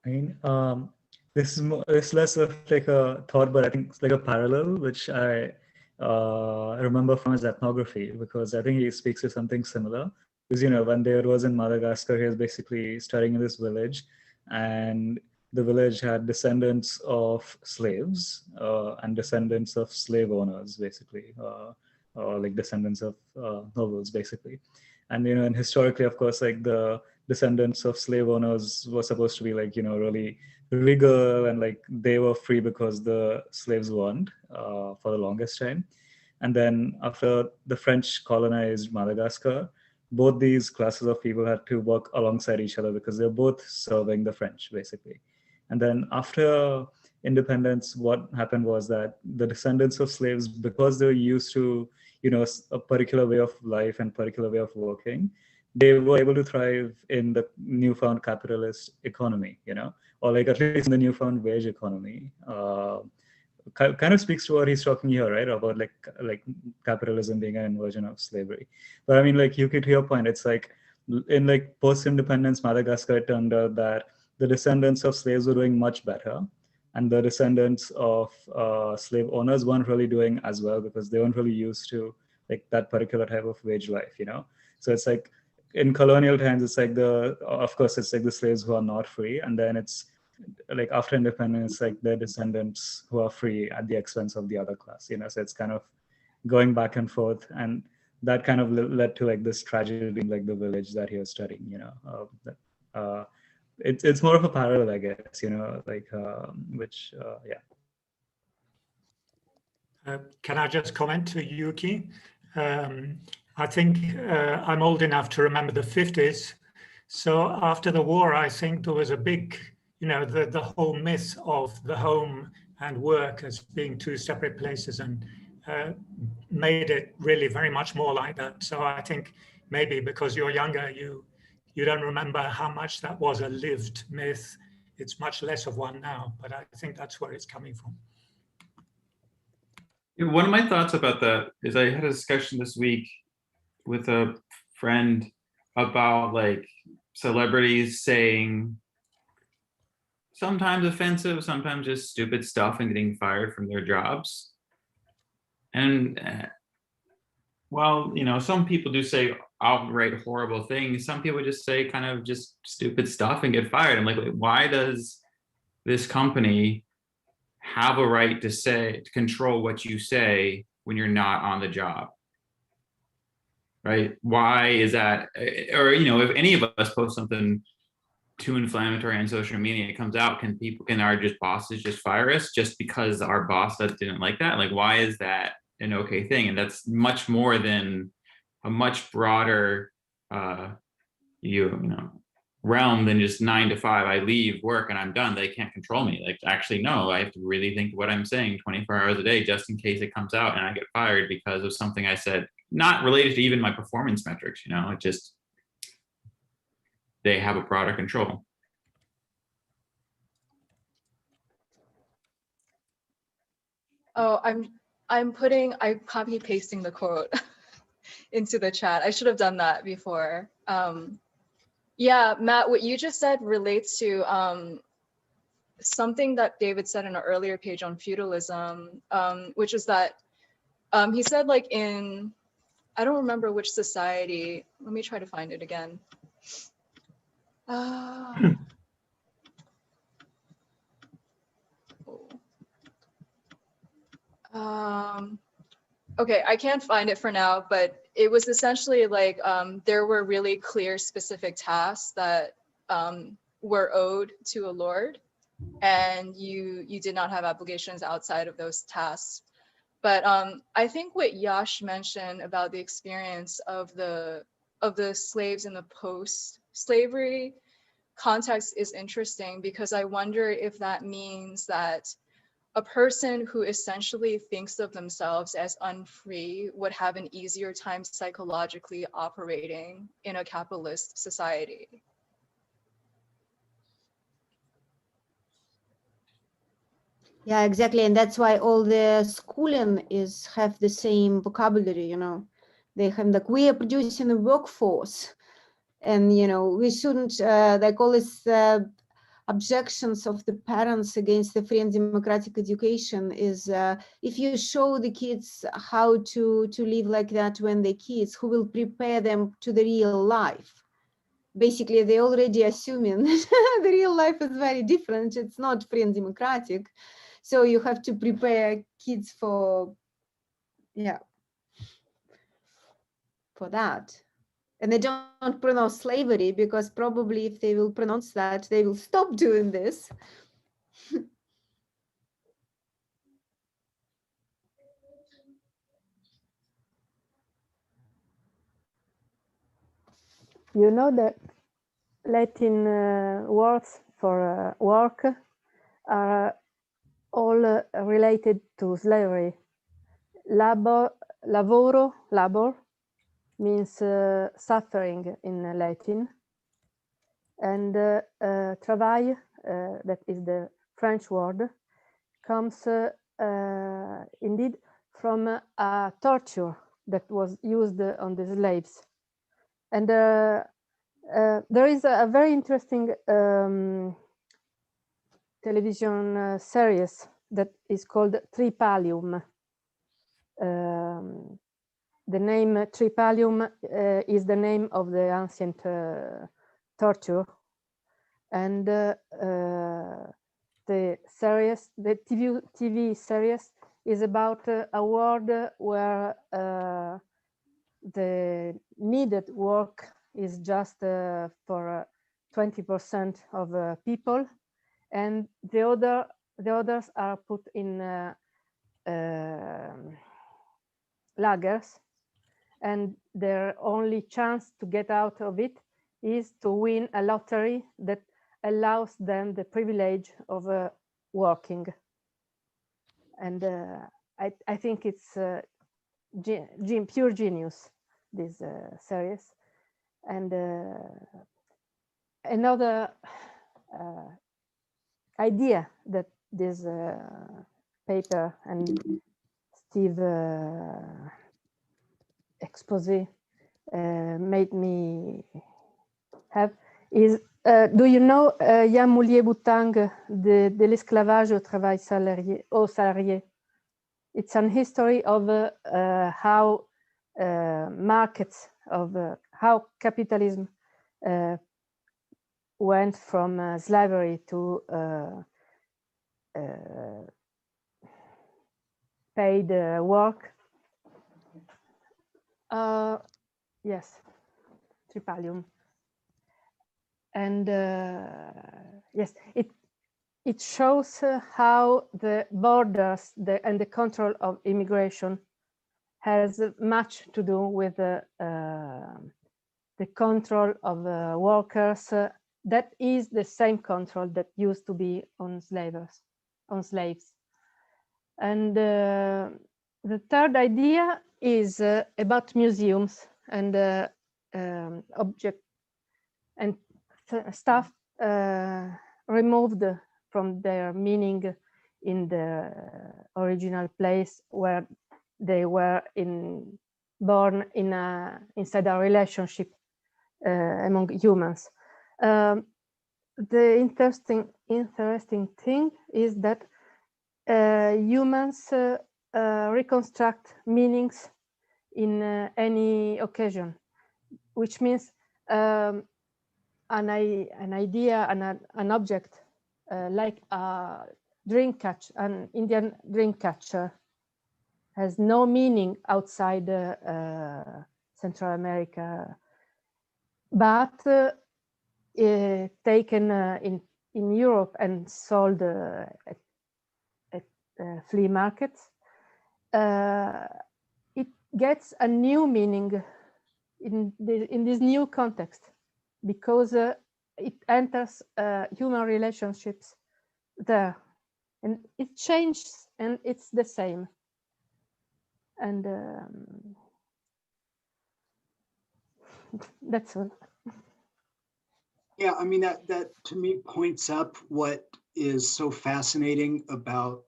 I mean, this is less of like a thought, but I think it's like a parallel, which I remember from his ethnography, because I think he speaks to something similar. Because, you know, when Barrett was in Madagascar, he was basically studying in this village, and the village had descendants of slaves and descendants of slave owners, basically, or like descendants of nobles, basically. And, you know, and historically, of course, like the descendants of slave owners were supposed to be like, you know, really legal, and like they were free because the slaves weren't for the longest time. And then after the French colonized Madagascar, both these classes of people had to work alongside each other because they're both serving the French, basically. And then after independence, what happened was that the descendants of slaves, because they were used to, you know, a particular way of life and particular way of working, they were able to thrive in the newfound capitalist economy, you know, or like at least in the newfound wage economy. Kind of speaks to what he's talking here, right? About like capitalism being an inversion of slavery. But I mean, like you could hear your point. It's like in like post-independence Madagascar, it turned out that the descendants of slaves were doing much better, and the descendants of slave owners weren't really doing as well because they weren't really used to like that particular type of wage life, you know. So it's like in colonial times, it's like of course, it's like the slaves who are not free, and then it's like after independence, like their descendants who are free at the expense of the other class, you know. So it's kind of going back and forth, and that kind of led to like this tragedy in like the village that he was studying, you know. It's more of a parallel, I guess, you know, like which yeah. Can I just comment to Yuki? I think I'm old enough to remember the 50s. So after the war, I think there was a big, you know, the whole myth of the home and work as being two separate places, and made it really very much more like that. So I think maybe because you're younger, you don't remember how much that was a lived myth. It's much less of one now, but I think that's where it's coming from. One of my thoughts about that is I had a discussion this week with a friend about like celebrities saying sometimes offensive, sometimes just stupid stuff and getting fired from their jobs. And well, you know, some people do say outright horrible things. Some people just say kind of just stupid stuff and get fired. I'm like, why does this company have a right to control what you say when you're not on the job? Right? Why is that? Or, you know, if any of us post something too inflammatory on social media, it comes out, can our bosses just fire us just because our boss didn't like that? Like, why is that an okay thing? And that's much more than a much broader you know, realm than just 9 to 5. I leave work and I'm done. They can't control me. Like, actually, no, I have to really think what I'm saying 24 hours a day, just in case it comes out and I get fired because of something I said, not related to even my performance metrics, you know. It just, they have a broader control. Oh, I'm copy pasting the quote into the chat. I should have done that before. Yeah, Matt, what you just said relates to something that David said in an earlier page on feudalism, which is that he said, like, in, I don't remember which society. Let me try to find it again. Okay, I can't find it for now, but it was essentially like there were really clear specific tasks that were owed to a lord. and you did not have obligations outside of those tasks. But I think what Yash mentioned about the experience of the slaves in the post-slavery context is interesting, because I wonder if that means that a person who essentially thinks of themselves as unfree would have an easier time psychologically operating in a capitalist society. Yeah, exactly. And that's why all the schooling have the same vocabulary, you know. They have like, we are producing a workforce. And, you know, we shouldn't, like all these objections of the parents against the free and democratic education is if you show the kids how to live like that when they're kids, who will prepare them to the real life? Basically, they're already assuming the real life is very different. It's not free and democratic. So you have to prepare kids for, yeah, for that. And they don't pronounce slavery, because probably if they will pronounce that, they will stop doing this. You know that Latin words for work are all related to slavery. Labor means suffering in Latin, and travail, that is the French word, comes indeed from a torture that was used on the slaves. And there is a very interesting television series that is called Tripalium. The name Tripalium is the name of the ancient torture, and the series, the TV series, is about a world where the needed work is just for 20% of people, and the others are put in lagers, and their only chance to get out of it is to win a lottery that allows them the privilege of working. And I think it's pure genius, this series. And another idea that this paper and Steve exposé made me have is, do you know Yamoulier Boutang, de l'esclavage au travail salarié? It's an history of how markets, of how capitalism went from slavery to paid work. Yes, Tripalium. And yes, it shows how the borders and the control of immigration has much to do with the control of workers. That is the same control that used to be on slaves. And the third idea is about museums and object and stuff removed from their meaning in the original place where they were born inside a relationship among humans. The interesting thing is that humans reconstruct meanings in any occasion, which means an idea and an object like a dream catcher, an Indian dream catcher, has no meaning outside Central America, but taken in in Europe and sold at flea markets, it gets a new meaning in this new context, because it enters human relationships there, and it changes, and it's the same. And that's all. Yeah, I mean, that to me points up what is so fascinating about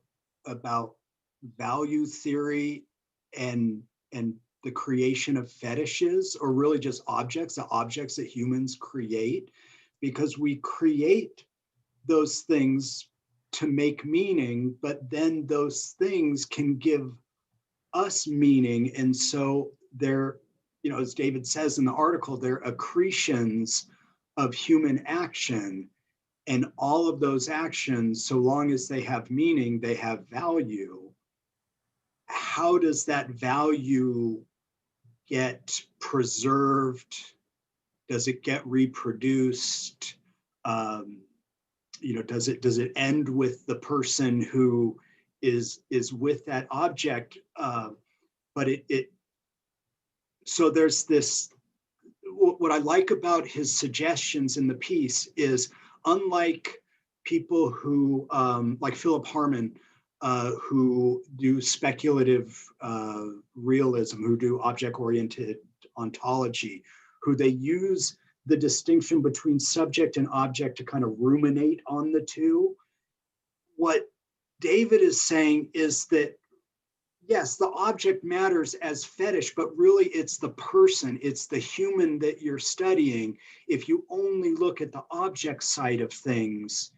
value theory and the creation of fetishes, or really just objects, the objects that humans create, because we create those things to make meaning, but then those things can give us meaning. And so they're, you know, as David says in the article, they're accretions of human action. And all of those actions, so long as they have meaning, they have value. How does that value get preserved? Does it get reproduced? You know, does it end with the person who is with that object? But so there's this, what I like about his suggestions in the piece is, unlike people who, like Philip Harmon, who do speculative realism, who do object-oriented ontology, who they use the distinction between subject and object to kind of ruminate on the two. What David is saying is that, yes, the object matters as fetish, but really it's the person, it's the human that you're studying. If you only look at the object side of things,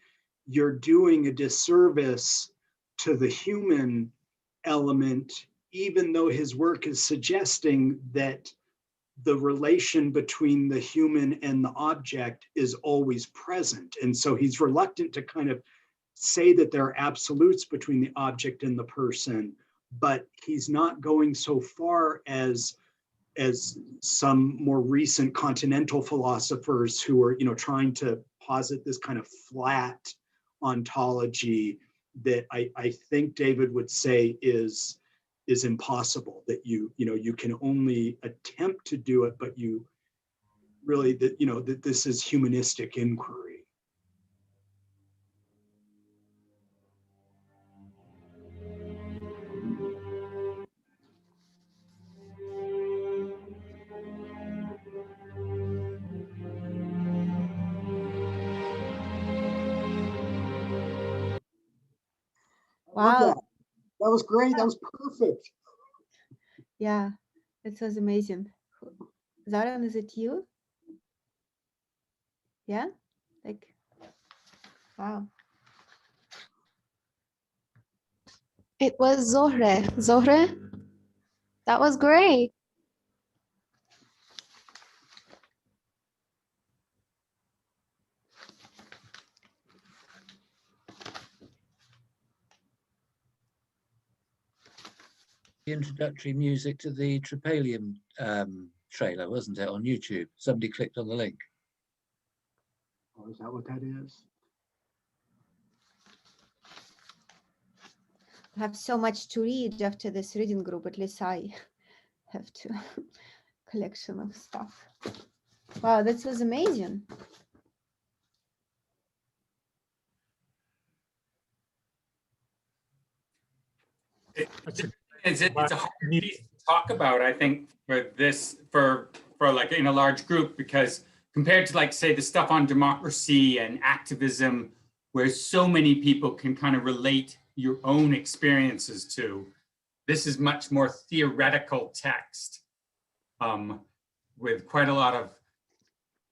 you're doing a disservice to the human element, even though his work is suggesting that the relation between the human and the object is always present. And so he's reluctant to kind of say that there are absolutes between the object and the person, but he's not going so far as some more recent continental philosophers who are, you know, trying to posit this kind of flat ontology that I think David would say is impossible, that you can only attempt to do it, but you really, that this is humanistic inquiry. Wow. That was great. That was perfect. Yeah, it was amazing. Zoran, is it you? Yeah, like, wow. It was Zohre. Zohre, that was great. The introductory music to the Tropalium trailer, wasn't it, on YouTube? Somebody clicked on the link. Oh, is that what that is? I have so much to read after this reading group. At least I have to collection of stuff. Wow, that was amazing. It's a hard piece to talk about, I think, for like in a large group, because compared to, like, say, the stuff on democracy and activism, where so many people can kind of relate your own experiences to, this is much more theoretical text, with quite a lot of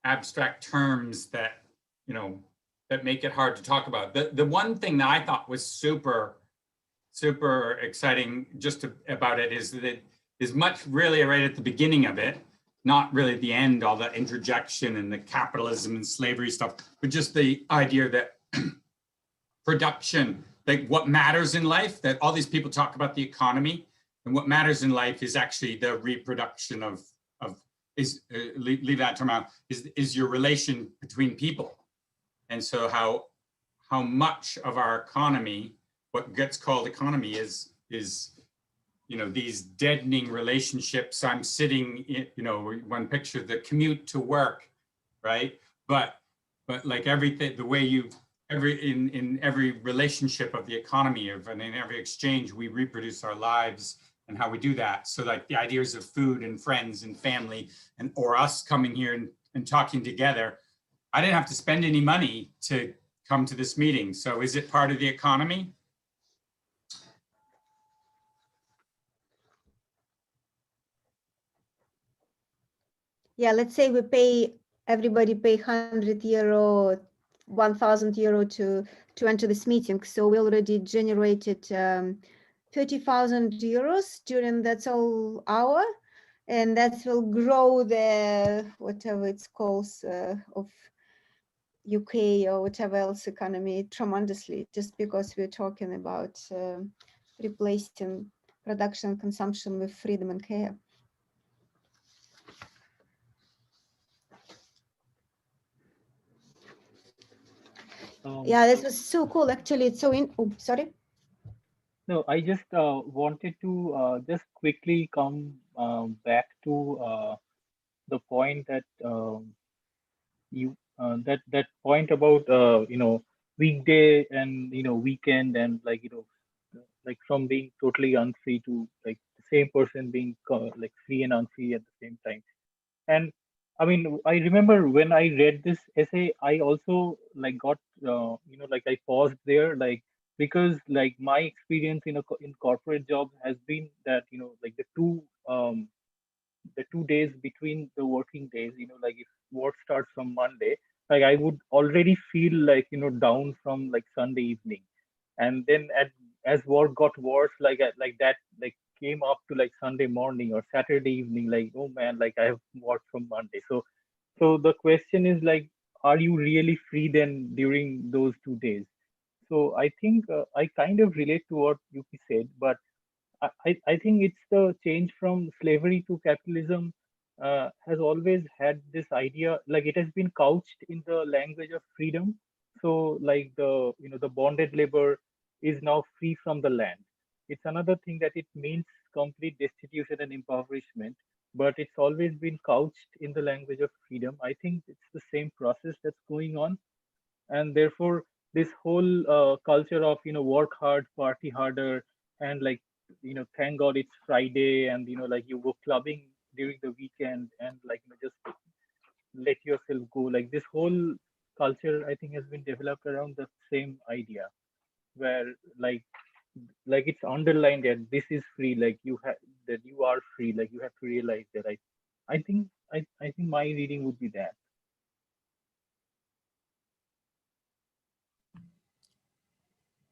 abstract terms that, that make it hard to talk about. The one thing that I thought was super exciting about it is that it is much really right at the beginning of it, not really at the end, all the introjection and the capitalism and slavery stuff, but just the idea that production, like what matters in life, that all these people talk about the economy, and what matters in life is actually the reproduction of leave that term out, is your relation between people. And so how how much of our economy, what gets called economy, is these deadening relationships. I'm sitting in, one picture, the commute to work, right? But like everything, the way in every relationship of the economy and in every exchange, we reproduce our lives and how we do that. So like the ideas of food and friends and family or us coming here and talking together, I didn't have to spend any money to come to this meeting. So is it part of the economy? Yeah, let's say everybody pay €100, €1,000 to enter this meeting. So we already generated €30,000 during that whole hour, and that will grow the whatever it's called of UK or whatever else economy tremendously, just because we're talking about replacing production and consumption with freedom and care. Yeah, this was so cool. Actually, it's so sorry. No, I just wanted to just quickly come back to the point that that point about weekday and weekend, and like from being totally unfree to like the same person being like free and unfree at the same time. And I mean, I remember when I read this essay, I also like got like I paused there, like, because like my experience in corporate jobs has been that like the 2 days between the working days, like if work starts from Monday, like I would already feel like down from like Sunday evening, and then as work got worse, like that like came up to like Sunday morning or Saturday evening, like, oh man, like I have worked from Monday. So the question is like, are you really free then during those 2 days? So I think I kind of relate to what Yuki said, but I think it's the change from slavery to capitalism has always had this idea, like it has been couched in the language of freedom. So like the bonded labor is now free from the land. It's another thing that it means complete destitution and impoverishment, but it's always been couched in the language of freedom. I think it's the same process that's going on, and therefore this whole culture of work hard, party harder, and like thank God it's Friday, and like you go clubbing during the weekend, and like just let yourself go, like this whole culture I think has been developed around the same idea, where like it's underlined that this is free, like that you are free, like you have to realize that. I think my reading would be that.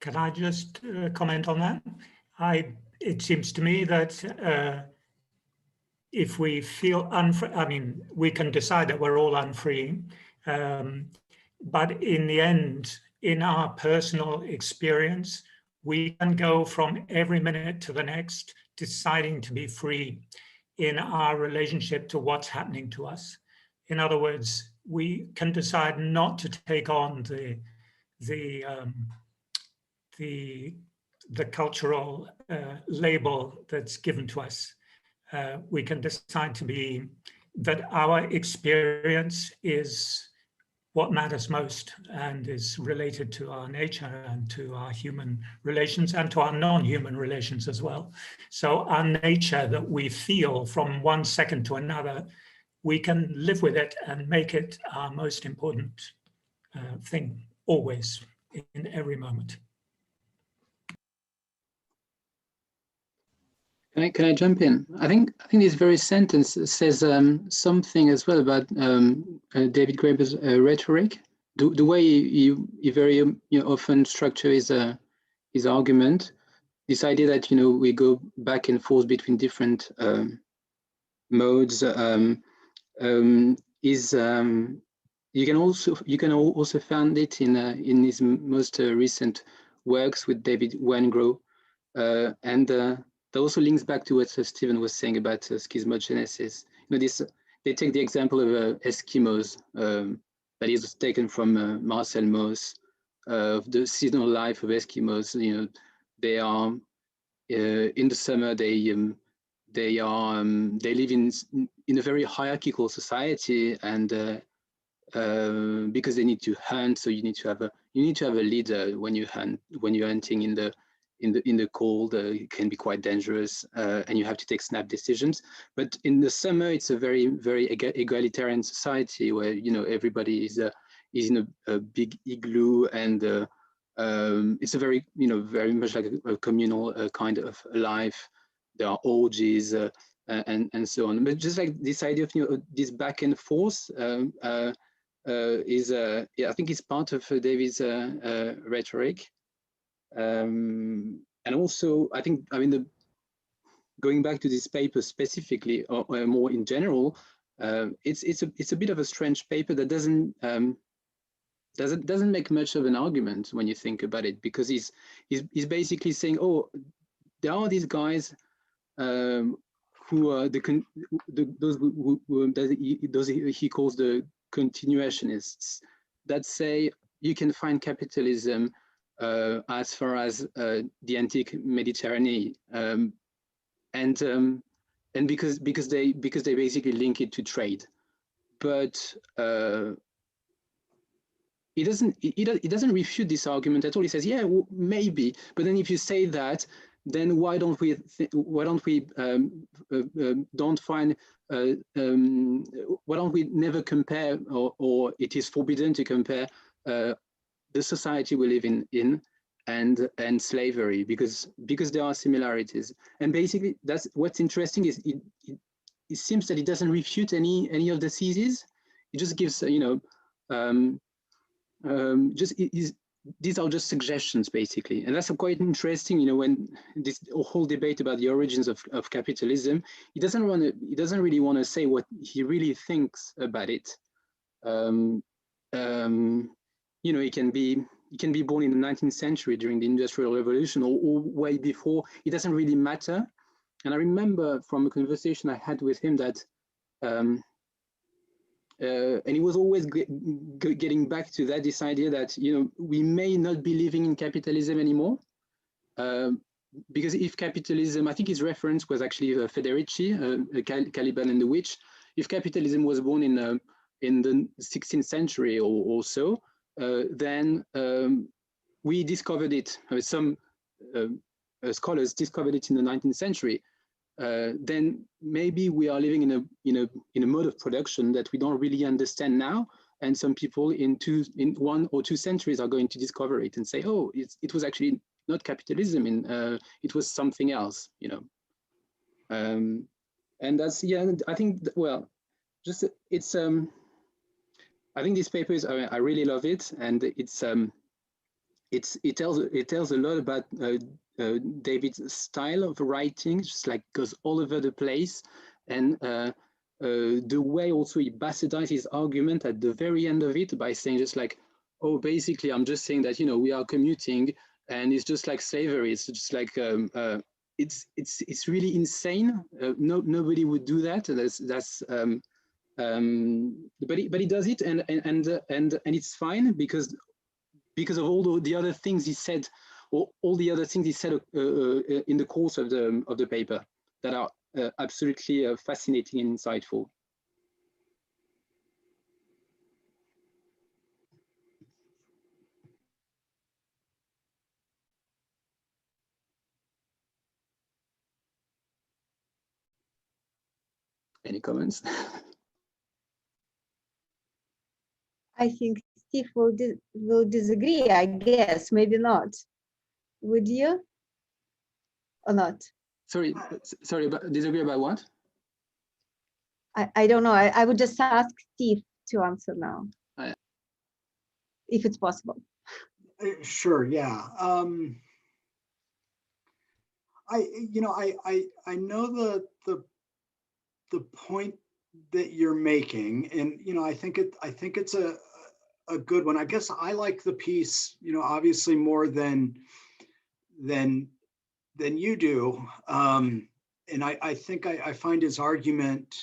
Can I just comment on that? It seems to me that if we feel unfree, I mean, we can decide that we're all unfree, but in the end, in our personal experience, we can go from every minute to the next deciding to be free in our relationship to what's happening to us. In other words, we can decide not to take on the cultural label that's given to us. We can decide to be that our experience is what matters most and is related to our nature and to our human relations and to our non-human relations as well. So our nature that we feel from one second to another, we can live with it and make it our most important thing always, in every moment. Can I jump in? I think this very sentence says something as well about David Graeber's rhetoric. The way he very often structure his argument. This idea that we go back and forth between different modes is you can also find it in his most recent works with David Wengrow, and that also links back to what Stephen was saying about schizomogenesis. They take the example of Eskimos that is taken from Marcel Mauss, the seasonal life of Eskimos. You know, they are in the summer they live in a very hierarchical society, and because they need to hunt, so you need to have a leader when you hunt, when you're hunting in the cold. It can be quite dangerous, and you have to take snap decisions. But in the summer, it's a very egalitarian society where, you know, everybody is in a big igloo, and it's a very, you know, very much like a communal kind of life. There are orgies and so on. But just like this idea of, you know, this back and forth is yeah, I think it's part of David's rhetoric. And also, I think, I mean, going back to this paper specifically, or more in general, it's a bit of a strange paper that doesn't make much of an argument when you think about it, because he's basically saying, oh, there are these guys who are those he calls the continuationists, that say you can find capitalism as far as the antique Mediterranean, and because they basically link it to trade, but he doesn't refute this argument at all. He says, yeah, well, maybe, but then if you say that, then why don't we never compare, or it is forbidden to compare the society we live in and slavery, because there are similarities. And basically, that's what's interesting, is it seems that it doesn't refute any of the theses. It just gives, you know, these are just suggestions, basically. And that's quite interesting, you know, when this whole debate about the origins of capitalism, he doesn't really want to say what he really thinks about it. You know, he can be born in the 19th century during the Industrial Revolution, or way before. It doesn't really matter. And I remember from a conversation I had with him that and he was always getting back to that, this idea that, you know, we may not be living in capitalism anymore, because if capitalism, I think his reference was actually Federici, Caliban and the Witch. If capitalism was born in the 16th century or so, then we discovered it. Some scholars discovered it in the 19th century. Then maybe we are living in a mode of production that we don't really understand now, and some people in 1 or 2 centuries are going to discover it and say, oh, it was actually not capitalism, it was something else, you know. And that's, yeah, I think, well, just it's I think this paper is, I really love it, and it tells a lot about David's style of writing, just like goes all over the place, and the way also he bastardizes his argument at the very end of it by saying just like, oh, basically I'm just saying that, you know, we are commuting, and it's just like slavery. It's just like it's really insane. Nobody would do that. But he does it, and it's fine because of all the other things he said, or all the other things he said in the course of the paper that are absolutely fascinating and insightful. Any comments? I think Steve will disagree, I guess, maybe not. Would you? Or not? Sorry, but disagree about what? I don't know. I would just ask Steve to answer now, if it's possible. Sure, yeah. I know the point that you're making, and you know, I think it's a good one. I guess I like the piece, you know, obviously more than you do, and I think I find his argument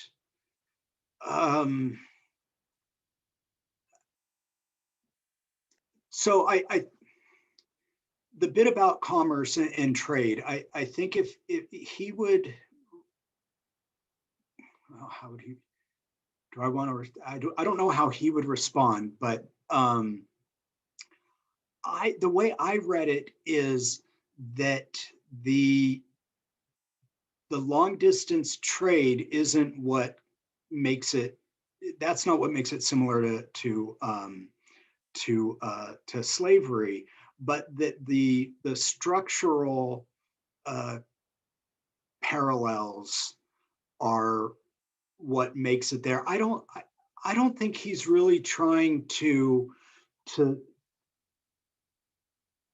So the bit about commerce and trade, I think if he would, well, how would he, do I want to, I don't know how he would respond, but the way I read it is that the long distance trade isn't what makes it, that's not what makes it similar to slavery, but that the structural parallels are what makes it there. I don't think he's really trying to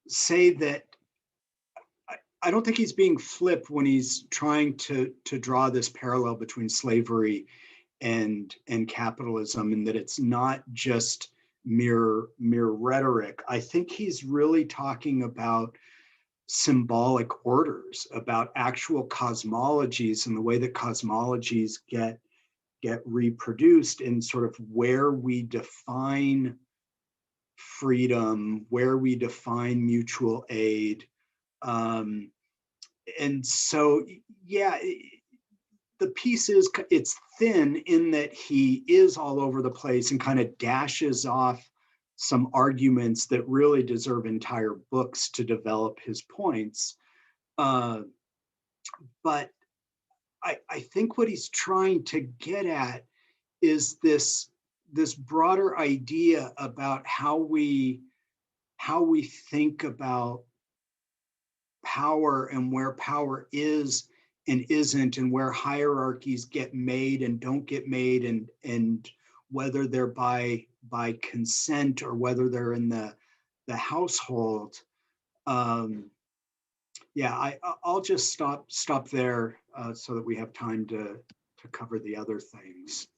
say that. I don't think he's being flip when he's trying to draw this parallel between slavery and capitalism, and that it's not just mere rhetoric. I think he's really talking about symbolic orders, about actual cosmologies and the way that cosmologies get reproduced, and sort of where we define freedom, where we define mutual aid. And so, yeah, the piece is, it's thin in that he is all over the place and kind of dashes off some arguments that really deserve entire books to develop his points. But I think what he's trying to get at is this broader idea about how we think about power and where power is and isn't, and where hierarchies get made and don't get made, and whether they're by consent or whether they're in the household. Yeah, I'll just stop there so that we have time to cover the other things.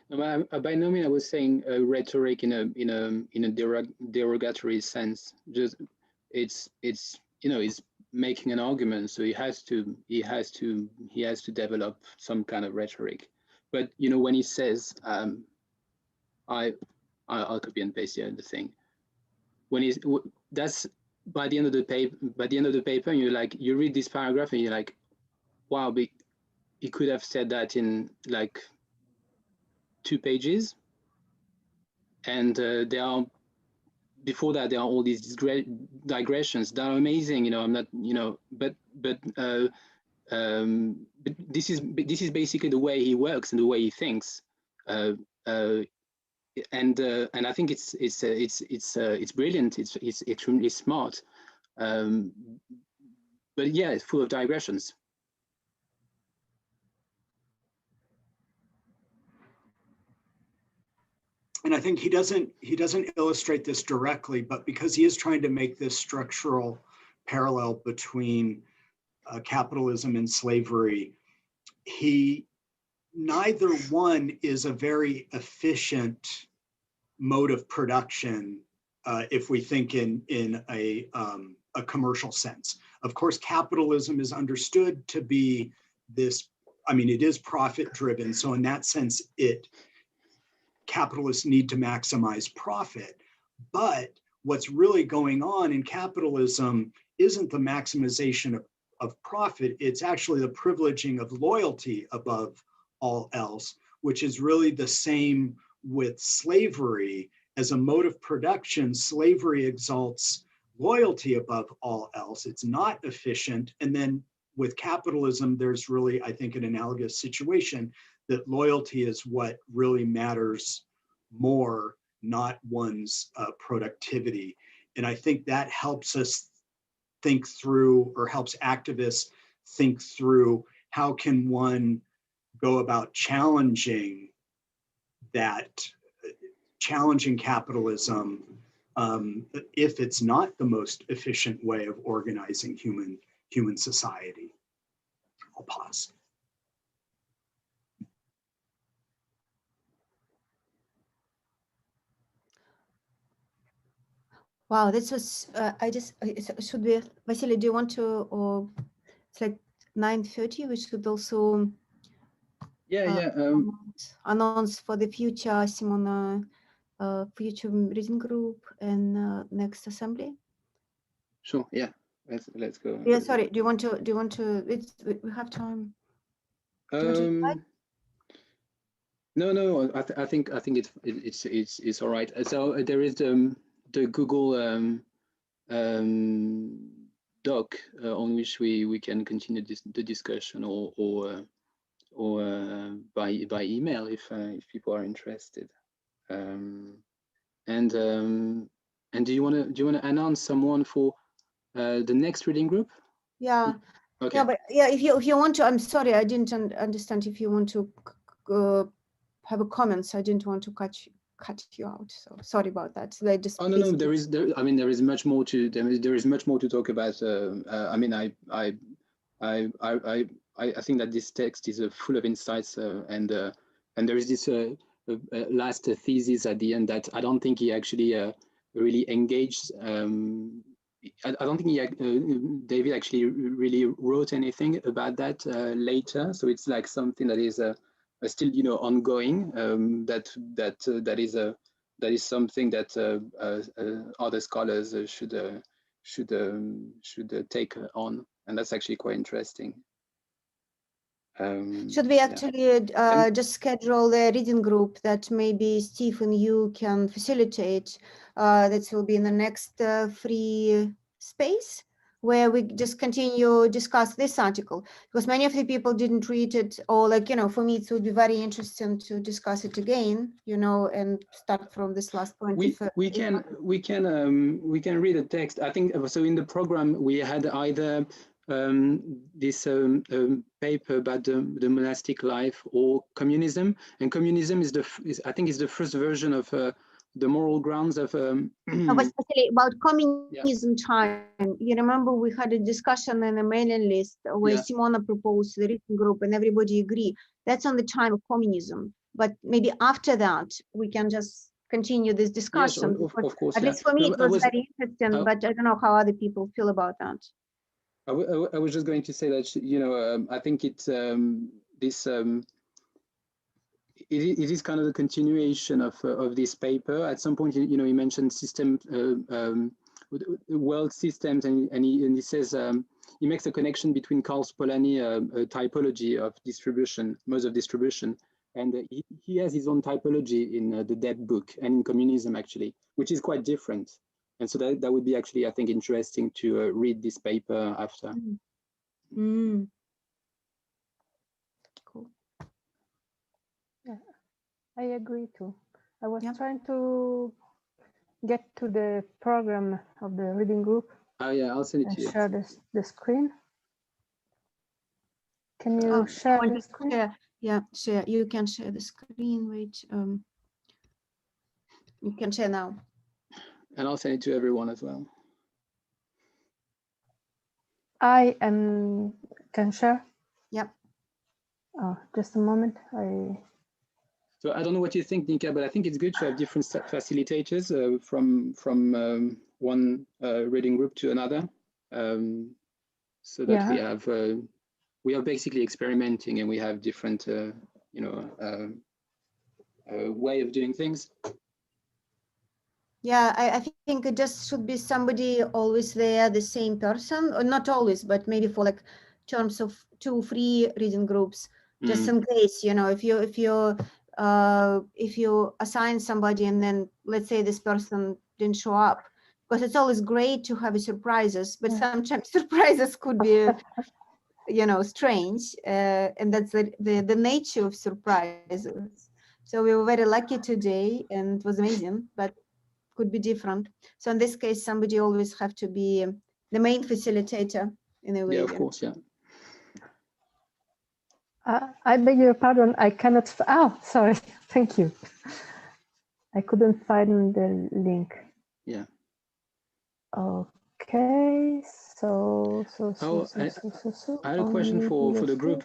No, by no means I was saying rhetoric in a derogatory sense. Just it's he's making an argument, so he has to develop some kind of rhetoric. But when he says, I'll copy and paste here the thing. When he's that's by the end of the paper, and you read this paragraph and you're like, wow, he could have said that in like 2 pages. And there are, before that, there are all these digressions that are amazing. I'm not, but this is basically the way he works and the way he thinks, and I think it's brilliant. It's extremely smart, but yeah, it's full of digressions. And I think he doesn't illustrate this directly, but because he is trying to make this structural parallel between capitalism and slavery, neither one is a very efficient mode of production if we think in a commercial sense. Of course, capitalism is understood to be this, it is profit driven. So in that sense, capitalists need to maximize profit. But what's really going on in capitalism isn't the maximization of profit, it's actually the privileging of loyalty above all else, which is really the same with slavery. As a mode of production, slavery exalts loyalty above all else. It's not efficient. And then with capitalism, there's really, I think, an analogous situation that loyalty is what really matters more, not one's productivity. And I think that helps us think through, or helps activists think through, how can one go about challenging capitalism if it's not the most efficient way of organizing human society. I'll pause. Wow, this was, should we, Vasily, do you want to, or it's like 9:30, we should also announce for the future, Simona future reading group and next assembly? Sure. Yeah. Let's go. Yeah. Sorry. Do you want to? We have time. Do you want to decide? No. I think it's all right. So there is the Google doc on which we can continue the discussion or by email if people are interested. And do you want to announce someone for the next reading group? Yeah. Okay. Yeah, but yeah, if you want to, I'm sorry, I didn't understand if you want to have a comments. I didn't want to cut you out. So sorry about that. So I just. Oh no, there is much more to there is much more to talk about. I mean, I think that this text is full of insights, and there is this last thesis at the end that I don't think he actually really engaged. I don't think David actually really wrote anything about that later. So it's like something that is still ongoing. That is something that other scholars should take on, and that's actually quite interesting. Should we actually just schedule a reading group that maybe Steve and you can facilitate? That will be in the next free space where we just continue discuss this article, because many of the people didn't read it, or for me it would be very interesting to discuss it again, and start from this last point. We can read the text. I think so. In the program we had either this paper about the monastic life or communism, and communism is I think is the first version of the moral grounds of no, but especially about communism time. You remember we had a discussion in a mailing list where Simona proposed the reading group and everybody agreed. That's on the time of communism, but maybe after that we can just continue this discussion. Yes, of course, at least for me it was very interesting, but I don't know how other people feel about that. I was just going to say that I think it's it is kind of the continuation of this paper. At some point, he mentioned world systems, and he says he makes a connection between Carl's Polanyi typology of distribution, modes of distribution, and he has his own typology in the Dead book and in Communism actually, which is quite different. And so that would be actually, I think, interesting to read this paper after. Cool. Yeah, I agree too. I was trying to get to the program of the reading group. Oh yeah, I'll send it to you. Share the screen. Can you share the screen? Yeah, share. You can share the screen. Wait, you can share now. And I'll send it to everyone as well. I can share. Yep. Oh, just a moment. So I don't know what you think, Nika, but I think it's good to have different facilitators from one reading group to another, so that we are basically experimenting, and we have different way of doing things. Yeah, I think it just should be somebody always there, the same person, or not always, but maybe for like terms of 2 free reading groups, just in case, if you assign somebody and then let's say this person didn't show up, because it's always great to have surprises, but sometimes surprises could be, strange, and that's the nature of surprises. So we were very lucky today, and it was amazing, but could be different. So in this case, somebody always have to be the main facilitator in a way. Yeah, of course, yeah. I beg your pardon. I cannot. Oh, sorry. Thank you. I couldn't find the link. Yeah. Okay. So. I had a question for the group.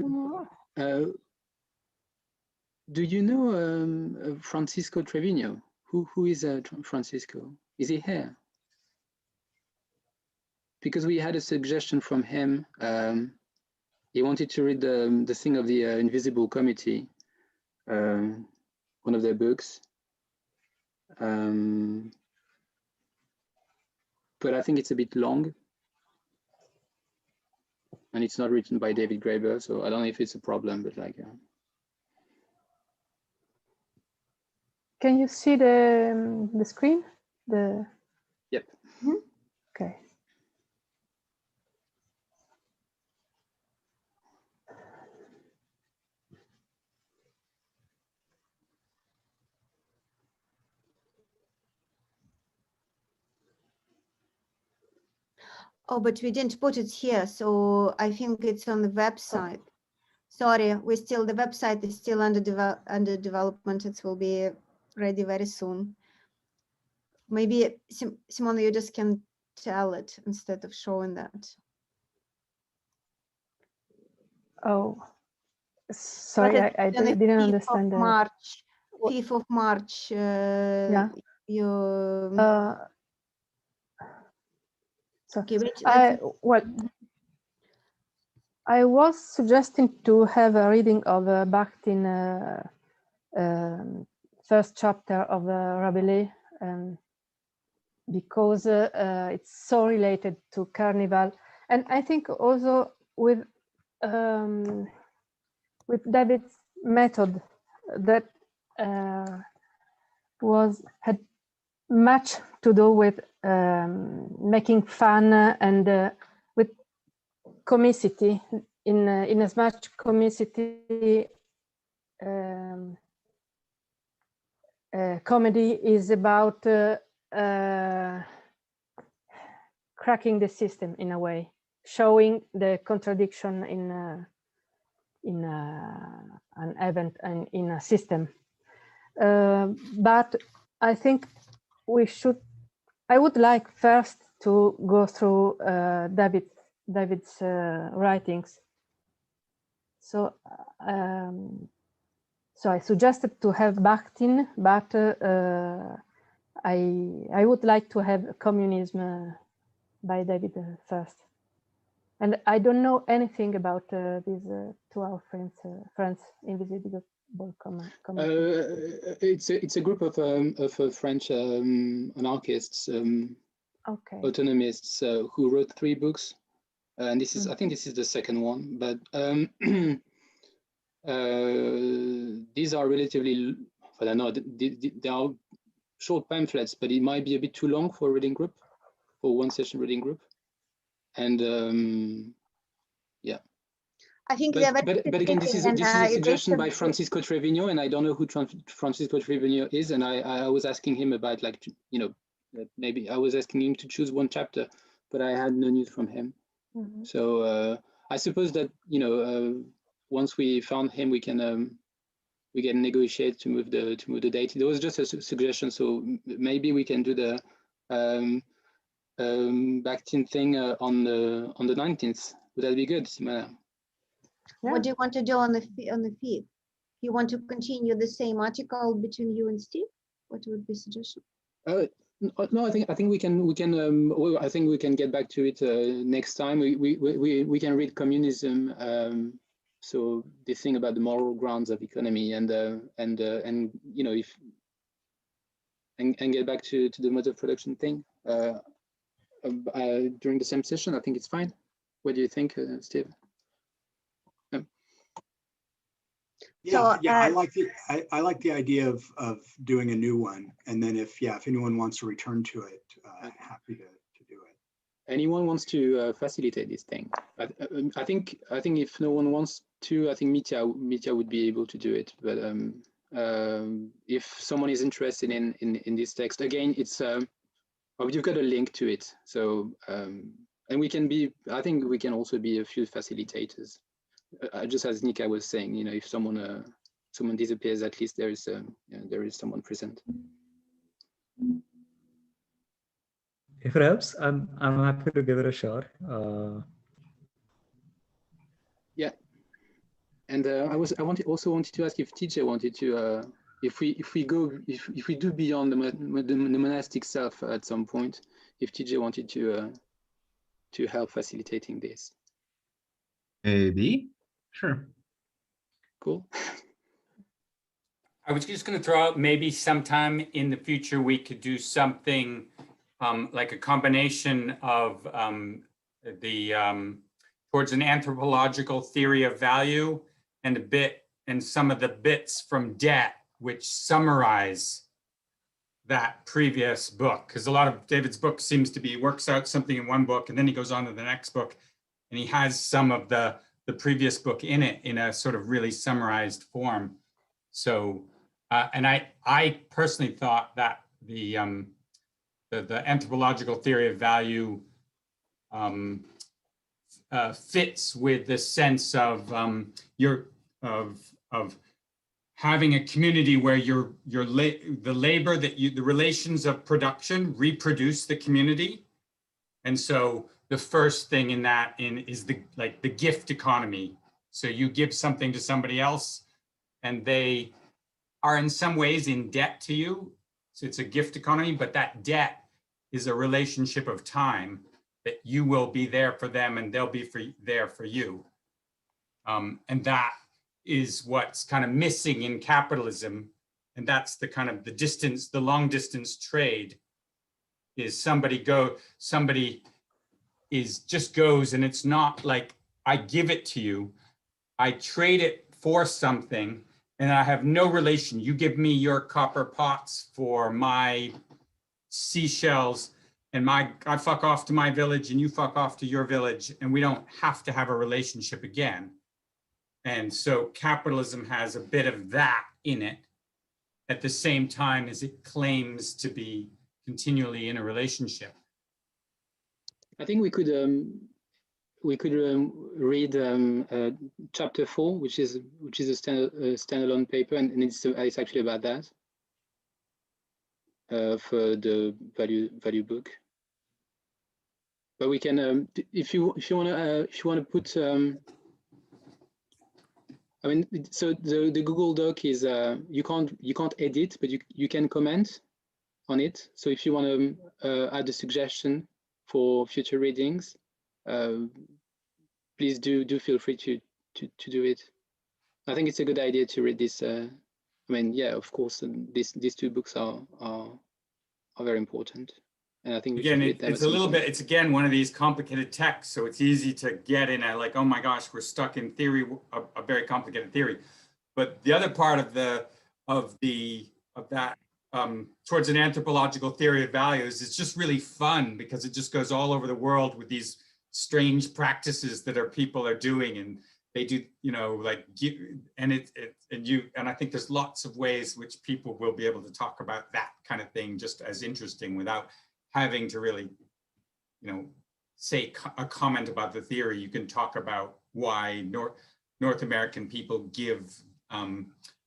Do you know Francisco Trevino? Who is Francisco? Is he here? Because we had a suggestion from him. He wanted to read the thing of the Invisible Committee, one of their books. But I think it's a bit long. And it's not written by David Graeber, so I don't know if it's a problem, but like. Can you see the screen? Yep. Mm-hmm. Okay. Oh, but we didn't put it here, so I think it's on the website. Sorry, the website is still under development. It will be ready very soon. Maybe Simona, you just can tell it instead of showing that. Oh, sorry, I didn't understand that. March, 5th of March. Yeah. Okay, wait, I was suggesting to have a reading of Bakhtin first chapter of Rabelais, because it's so related to Carnival, and I think also with David's method that had much to do with making fun and with comicity. In as much comicity, comedy is about cracking the system in a way, showing the contradiction in an event and in a system. But I think I would like first to go through David's writings. So I suggested to have Bakhtin, but I would like to have Communism by David first. And I don't know anything about these two our friends Invisible it's a group of French anarchists, autonomists who wrote 3 books, and this is I think this is the second one. But these are relatively, I don't know, they are short pamphlets, but it might be a bit too long for a reading group, for one session reading group, and yeah. I think but again, this is a suggestion by Francisco Trevino, and I don't know who Francisco Trevino is, and I was asking him about, like, you know, maybe I was asking him to choose one chapter, but I had no news from him. So I suppose that, you know, once we found him, we can negotiate to move the date. It was just a suggestion, so maybe we can do the Bakhtin thing on the 19th. Would that be good, Simona? Yeah. What do you want to do on the 5th? You want to continue the same article between you and Steve? What would be suggestion? No, I think we can. Well, I think we can get back to it next time. We can read Communism. So the thing about the moral grounds of economy, and you know, and get back to the mode of production thing during the same session. I think it's fine. What do you think, Steve? Yeah, I like the idea of doing a new one, and then if anyone wants to return to it, happy to do it. Anyone wants to facilitate this thing? I think if no one wants to, I think Mitya would be able to do it. But if someone is interested in this text, again, it's you've got a link to it. So and we can be. I think we can also be a few facilitators. Just as Nika was saying, you know, if someone disappears, at least there is someone present. If it helps, I'm happy to give it a shot. Yeah, and I also wanted to ask if TJ wanted to if we do beyond the monastic self at some point, if TJ wanted to help facilitating this. Maybe, sure. Cool. I was just going to throw out maybe sometime in the future we could do something like a combination of towards an anthropological theory of value and some of the bits from Debt, which summarize that previous book. Because a lot of David's book seems to be, works out something in one book and then he goes on to the next book and he has some of the previous book in it in a sort of really summarized form. So, and I personally thought that the anthropological theory of value fits with the sense of of having a community where the labor that the relations of production reproduce the community, and so the first thing in that is the gift economy. So you give something to somebody else, and they are in some ways in debt to you. So it's a gift economy, but that debt is a relationship of time that you will be there for them and they'll be there for you. And that is what's kind of missing in capitalism. And that's the kind of the long distance trade is somebody just goes, and it's not like I give it to you, I trade it for something and I have no relation. You give me your copper pots for my seashells and I fuck off to my village and you fuck off to your village and we don't have to have a relationship again. And so capitalism has a bit of that in it at the same time as it claims to be continually in a relationship. I think we could read chapter 4, which is a standalone paper, and it's actually about that for the value book. But we can, if you want to put. I mean, so the Google Doc is you can't edit, but you can comment on it. So if you want to add a suggestion for future readings, please do feel free to do it. I think it's a good idea to read this. I mean, yeah, of course, these two books are very important, and I think we should read them. It's a little bit. It's again one of these complicated texts, so it's easy to get in a like, oh my gosh, we're stuck in theory, a very complicated theory. But the other part of that towards an anthropological theory of values, it's just really fun because it just goes all over the world with these strange practices that people are doing, and they do, like, and I think there's lots of ways which people will be able to talk about that kind of thing just as interesting without having to really, say a comment about the theory. You can talk about why North American people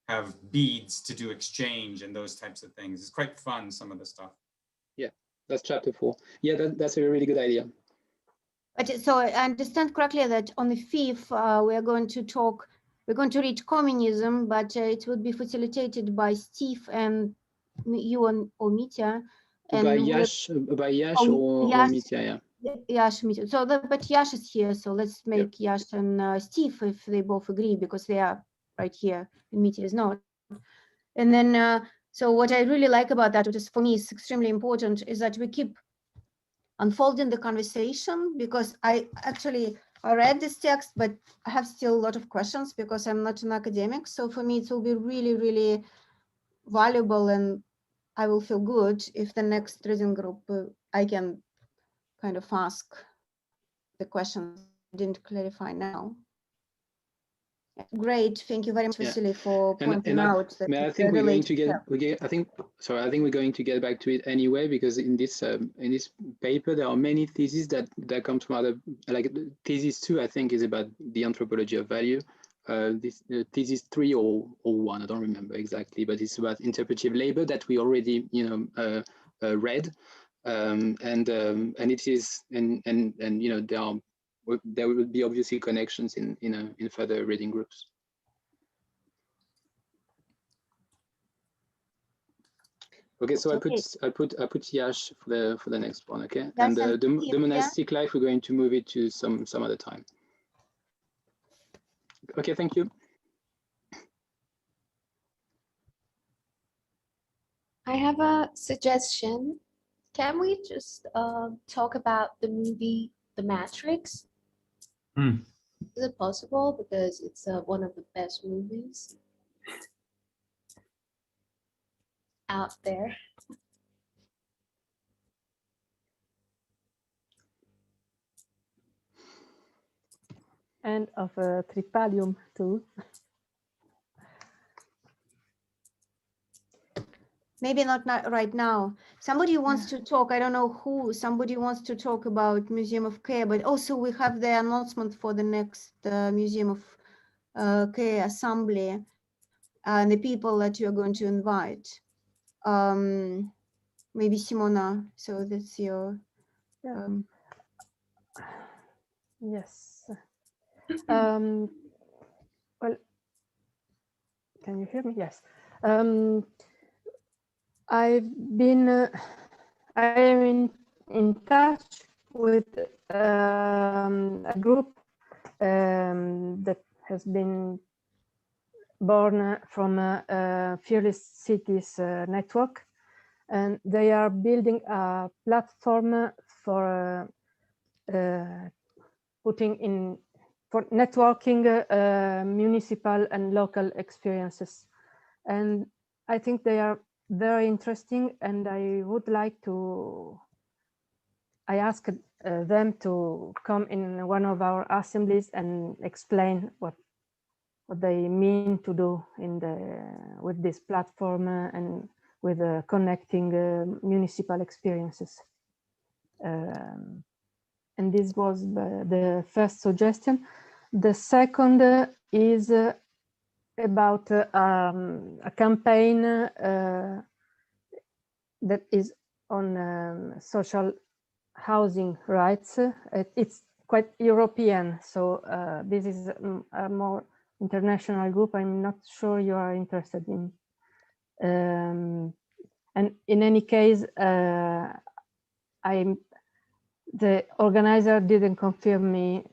have beads to do exchange and those types of things. It's quite fun, some of the stuff. Yeah, that's chapter 4. Yeah, that's a really good idea. But so I understand correctly that on the 5th, we're going to read communism, but it would be facilitated by Steve and you or Mitya. And by Yash or Mitya, yeah. Yash, Mitya. So, but Yash is here, so let's make Yash and Steve if they both agree, because they are right here, and Mitya is not. And then, so what I really like about that, which is for me is extremely important, is that we keep unfolding the conversation, because I read this text, but I have still a lot of questions because I'm not an academic. So for me, it will be really, really valuable, and I will feel good if the next reading group, I can kind of ask the questions I didn't clarify now. Great, thank you very much, Vasily, for pointing out that. I think we're going to get. I think we're going to get back to it anyway, because in this paper there are many theses that come from other, like thesis 2, I think, is about the anthropology of value. This thesis 3 or 1, I don't remember exactly, but it's about interpretive labor that we already read, and it is and there will be obviously connections in further reading groups. Okay, so I put Yash for the next one. Okay, and the monastic life, we're going to move it to some other time. Okay, thank you. I have a suggestion. Can we just talk about the movie The Matrix? Is it possible? Because it's one of the best movies out there. And of Tripalium too. Maybe not right now. Somebody wants to talk. I don't know who. Somebody wants to talk about Museum of Care, but also we have the announcement for the next Museum of Care assembly and the people that you're going to invite. Maybe Simona. So that's your. Yes. Well, can you hear me? Yes. I am in touch with a group that has been born from a Fearless Cities network, and they are building a platform for for networking municipal and local experiences. And I think they are very interesting, and I would like to, I asked them to come in one of our assemblies and explain what they mean to do with this platform and with connecting municipal experiences. And this was the first suggestion. The second is about a campaign that is on social housing rights. It's quite European, so this is a more international group. I'm not sure you are interested in. And in any case, the organizer didn't confirm me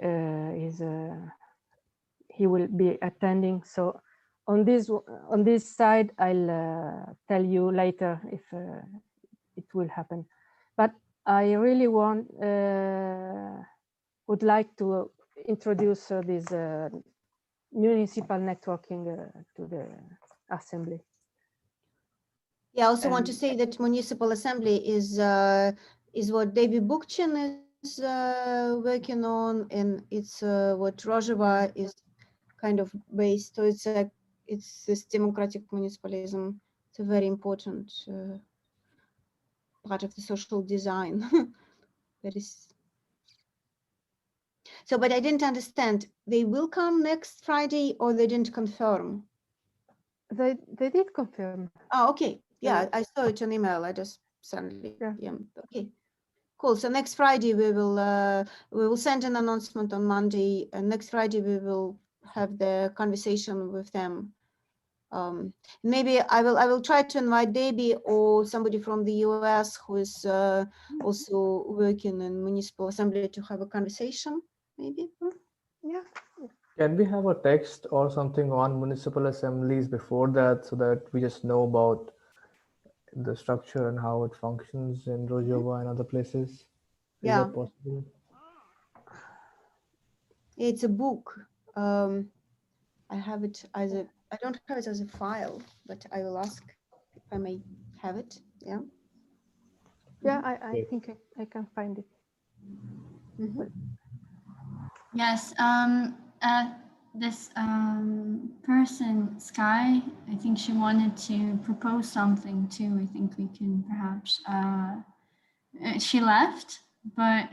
he will be attending. So on this side, I'll tell you later if it will happen. But I really would like to introduce this municipal networking to the assembly. Yeah, I also want to say that municipal assembly is what David Bookchin is working on, and it's what Rojava is kind of based. So it's this democratic municipalism. It's a very important part of the social design. That is. So, but I didn't understand. They will come next Friday, or they didn't confirm? They did confirm. Oh, okay. Yeah, I saw it on email. I just suddenly. Yeah. Okay. Cool. So next Friday we will send an announcement on Monday, and next Friday we will have the conversation with them. Maybe I will try to invite Debbie or somebody from the US who is also working in municipal assembly to have a conversation. Maybe. Yeah. Can we have a text or something on municipal assemblies before that, so that we just know about the structure and how it functions in Rojava and other places? Is that possible? It's a book. I have it as a. I don't have it as a file, but I will ask if I may have it. Yeah. Yeah, I think I can find it. Mm-hmm. Yes. This person, Sky, I think she wanted to propose something too. I think we can perhaps. She left, but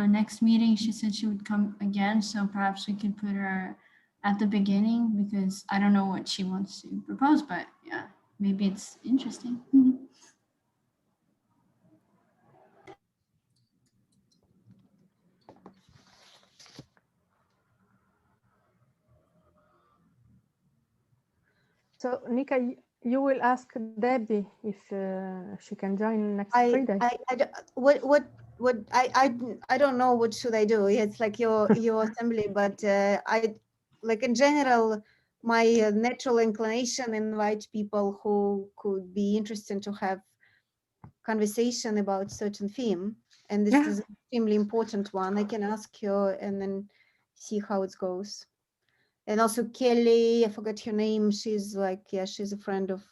next meeting she said she would come again. So perhaps we could put her at the beginning, because I don't know what she wants to propose, but yeah, maybe it's interesting. So Nika, you will ask Debbie if she can join next Friday. I don't know what should I do. It's like your assembly, but I like in general, my natural inclination invite people who could be interested to have conversation about certain theme, and this is an extremely important one. I can ask her and then see how it goes. And also Kelly, I forgot her name. She's like, yeah, she's a friend of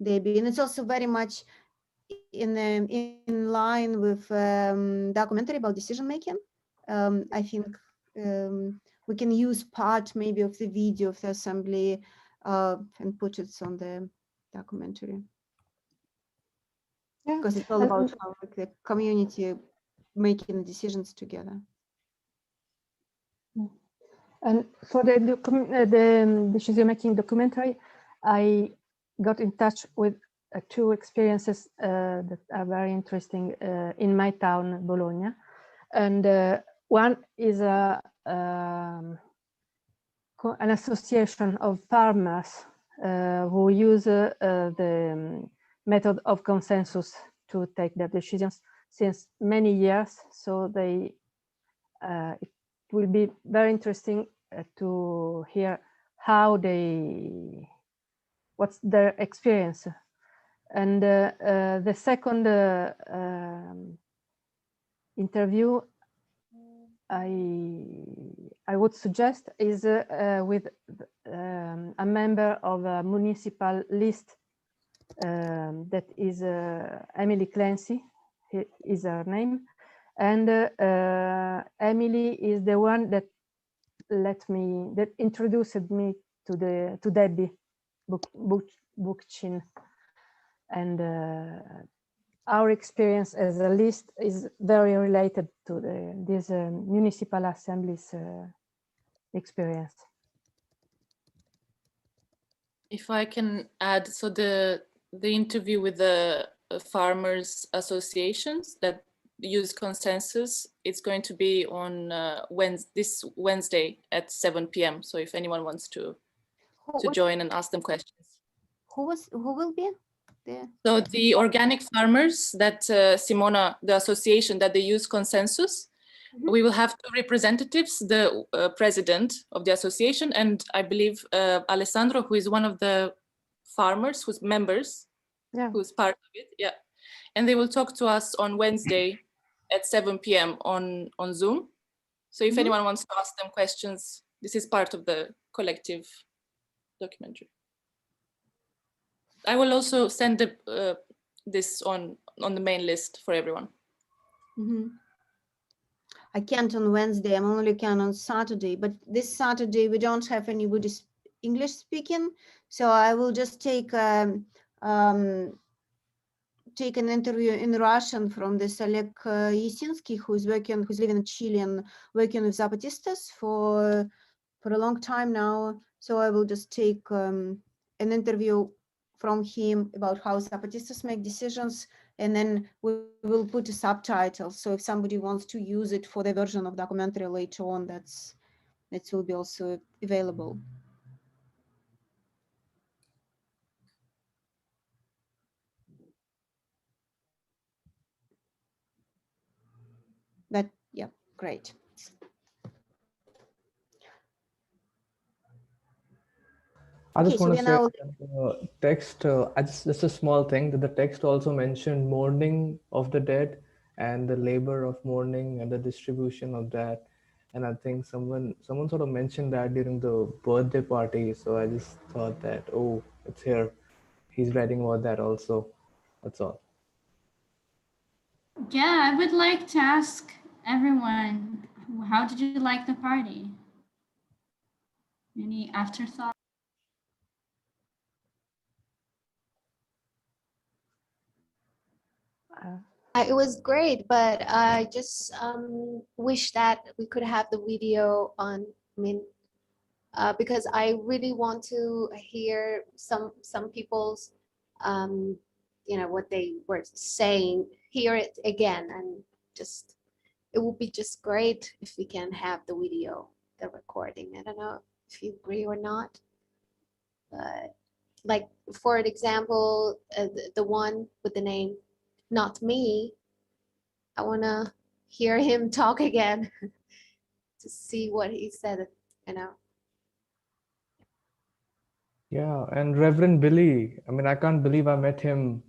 Debbie, and it's also very much in line with documentary about decision making. I think we can use part maybe of the video of the assembly and put it on the documentary. Because it's all about how like, the community making decisions together. And for the decision-making documentary, I got in touch with two experiences that are very interesting in my town, Bologna. And one is an association of farmers who use the method of consensus to take their decisions since many years. So they it will be very interesting to hear how what's their experience. And the second interview I would suggest is with a member of a municipal list that is Emily Clancy, is her name. And Emily is the one that introduced me to Debbie Bookchin, and our experience as a list is very related to this municipal assemblies experience. If I can add, so the interview with the farmers associations that use consensus, it's going to be on this Wednesday at 7 p.m. So if anyone wants to join and ask them questions. Who will be there? So the organic farmers that Simona, the association that they use consensus, we will have two representatives, the president of the association, and I believe Alessandro, who is one of the farmers, who's members, who's part of it. Yeah. And they will talk to us on Wednesday at 7 p.m. on Zoom. So if anyone wants to ask them questions, this is part of the collective documentary. I will also send this on the main list for everyone. I can't on Wednesday, I'm only can on Saturday, but this Saturday we don't have anybody English speaking, so I will just take take an interview in Russian from this Oleg Yesinsky, who's living in Chile and working with Zapatistas for a long time now. So I will just take an interview from him about how Zapatistas make decisions, and then we will put a subtitle. So if somebody wants to use it for the version of documentary later on, that will be also available. That, yeah, great. I just want to say that the text, just a small thing, that the text also mentioned mourning of the dead and the labor of mourning and the distribution of that. And I think someone sort of mentioned that during the birthday party. So I just thought that, oh, it's here. He's writing about that also. That's all. Yeah, I would like to ask everyone, how did you like the party? Any afterthought? It was great, but I just wish that we could have the video on, because I really want to hear some people's, what they were saying, hear it again, and just, it would be just great if we can have the video, the recording. I don't know if you agree or not, but like, for example, the one with the name Not Me, I want to hear him talk again to see what he said, Yeah, and Reverend Billy, I mean, I can't believe I met him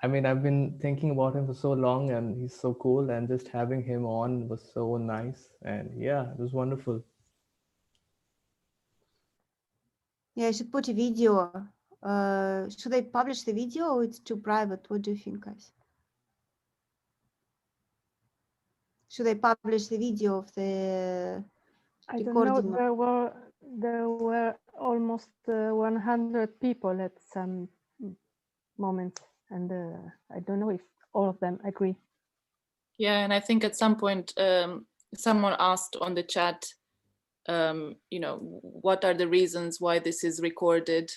I mean, I've been thinking about him for so long, and he's so cool, and just having him on was so nice. And yeah, it was wonderful. Yeah, I should put a video. Should I publish the video or it's too private? What do you think, guys? Should I publish the video of the I don't know. recording? There were almost 100 people at some moments, and I don't know if all of them agree. Yeah, and I think at some point someone asked on the chat, you know, what are the reasons why this is recorded?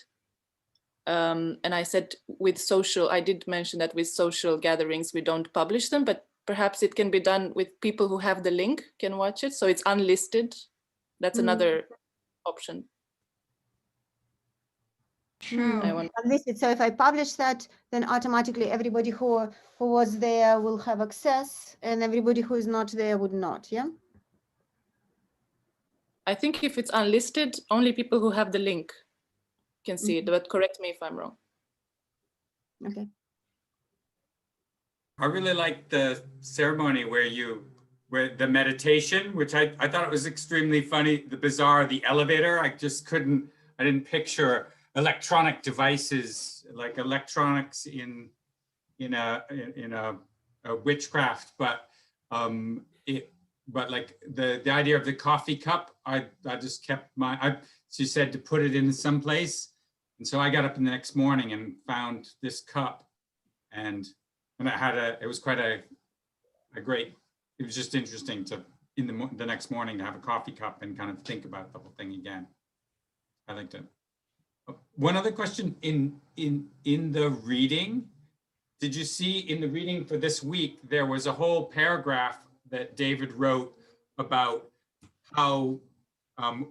And I said I did mention that with social gatherings, we don't publish them, but perhaps it can be done with people who have the link, can watch it. So it's unlisted. That's another option. True. Unlisted. So if I publish that, then automatically everybody who was there will have access, and everybody who is not there would not. Yeah. I think if it's unlisted, only people who have the link can see it, but correct me if I'm wrong. Okay. I really like the ceremony where the meditation, which I thought it was extremely funny, the bizarre, the elevator. I didn't picture electronic devices like electronics in a witchcraft, but like the idea of the coffee cup, I just kept she said to put it in some place. And so I got up the next morning and found this cup, and it was quite a great, it was just interesting to, the next morning, to have a coffee cup and kind of think about the whole thing again. I liked it. One other question, in the reading, did you see in the reading for this week, there was a whole paragraph that David wrote about how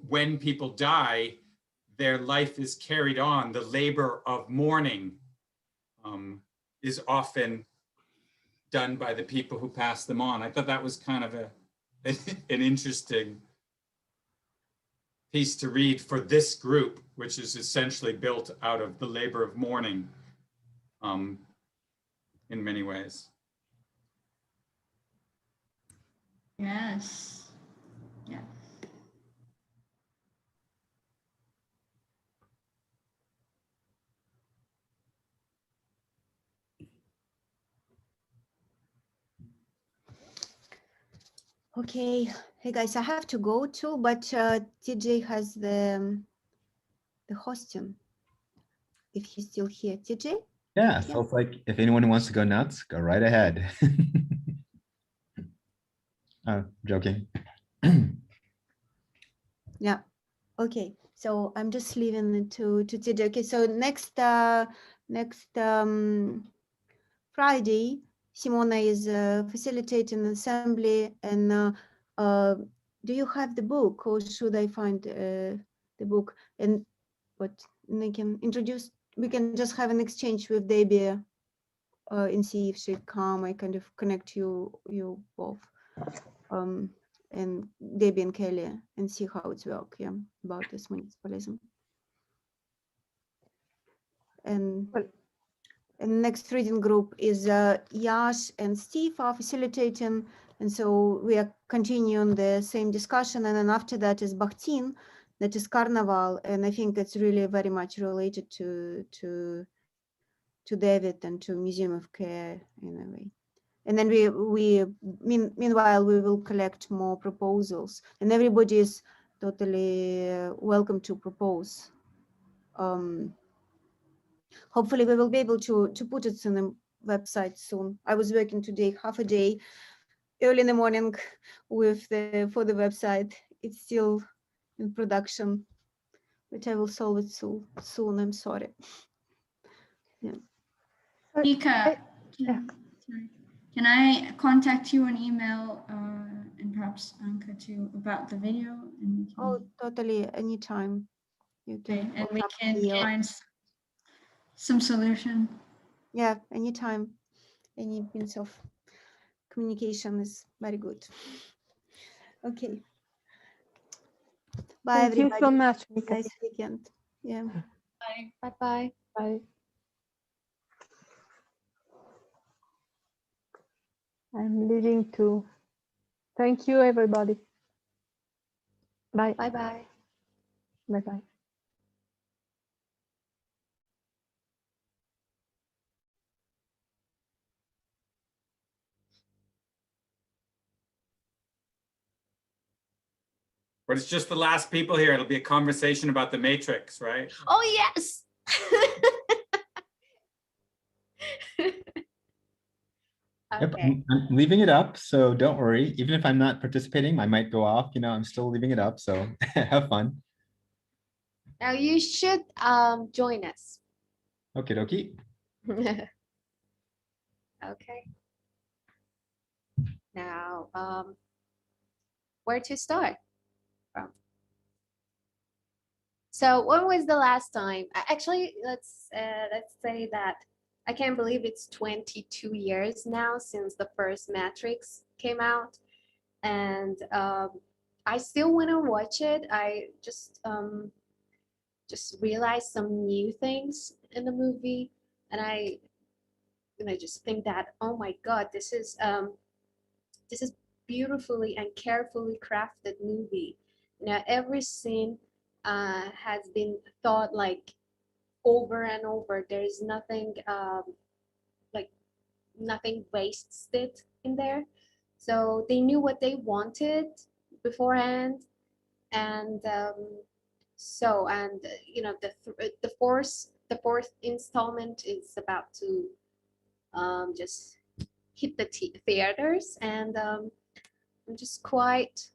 when people die, their life is carried on. The labor of mourning is often done by the people who pass them on. I thought that was kind of an interesting piece to read for this group, which is essentially built out of the labor of mourning in many ways. Yes. Yeah. Okay. Hey guys, I have to go too, but TJ has the hosting. If he's still here, TJ? Yeah, so it's like if anyone wants to go nuts, go right ahead. Oh, joking. Yeah. Okay. So I'm just leaving it to TJ. Okay. So next Friday, Simona is facilitating an assembly. And do you have the book, or should I find the book? And what we can introduce, we can just have an exchange with Debbie and see if she come. I kind of connect you both, and Debbie and Kelly, and see how it's work. Yeah, about this municipalism. And next reading group is Yash and Steve are facilitating, and so we are continuing the same discussion. And then after that is Bakhtin, that is Carnival, and I think it's really very much related to David and to Museum of Care in a way. And then meanwhile we will collect more proposals, and everybody is totally welcome to propose. Hopefully we will be able to put it on the website soon. I was working today half a day early in the morning for the website. It's still in production, but I will solve it soon. I'm sorry. Yeah. Nika, can I contact you on email and perhaps Anka too about the video? And we can... Oh, totally. Anytime. You can. Okay, and we can find some solution. Yeah, anytime. Any means of communication is very good. Okay. Bye, Thank everybody. you so much, Nika. Nice weekend. Yeah. Bye. Bye-bye. Bye. I'm leaving too. Thank you, everybody. Bye. Bye-bye. Bye-bye. But it's just the last people here. It'll be a conversation about the Matrix, right? Oh, yes. Yep, Okay. I'm leaving it up, so don't worry. Even if I'm not participating, I might go off, I'm still leaving it up, so have fun. Now you should join us. Okie dokie. Okay. Now, where to start from? So when was the last time? Actually, let's say that I can't believe it's 22 years now since the first Matrix came out, and I still want to watch it. I just realized some new things in the movie, and I just think that, oh my God, this is beautifully and carefully crafted movie. Every scene has been thought like over and over. There's nothing like nothing wasted in there. So they knew what they wanted beforehand, and the fourth installment is about to just hit the theaters, and I'm just quite.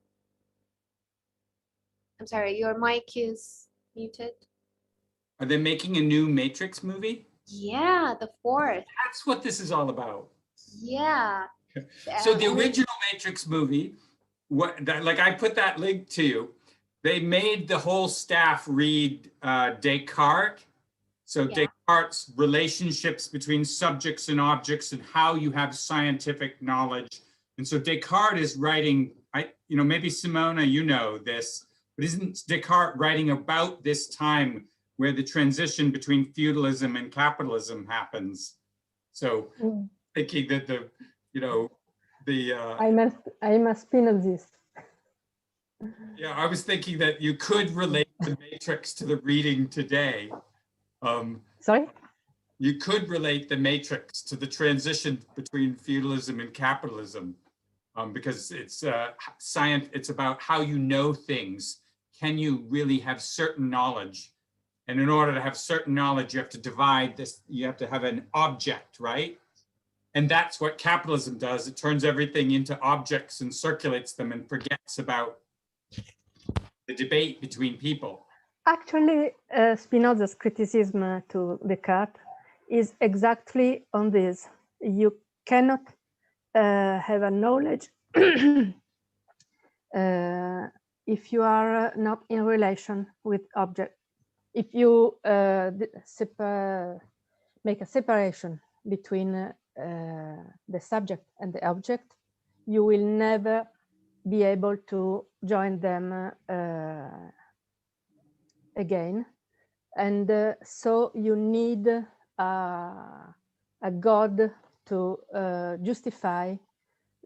I'm sorry, your mic is muted. Are they making a new Matrix movie? Yeah, the fourth. That's what this is all about. Yeah. So the original Matrix movie, like I put that link to you, they made the whole staff read Descartes. So Descartes' relationships between subjects and objects and how you have scientific knowledge. And so Descartes is writing, maybe Simona, you know this, but isn't Descartes writing about this time where the transition between feudalism and capitalism happens? So thinking that I'm a Spinozist. Yeah, I was thinking that you could relate the Matrix to the reading today. Sorry? You could relate the Matrix to the transition between feudalism and capitalism, because it's science. It's about how you know things. Can you really have certain knowledge? And in order to have certain knowledge, you have to divide this. You have to have an object, right? And that's what capitalism does. It turns everything into objects and circulates them and forgets about the debate between people. Actually, Spinoza's criticism to Descartes is exactly on this. You cannot have a knowledge if you are not in relation with object. If you make a separation between the subject and the object, you will never be able to join them again. And so you need a God to justify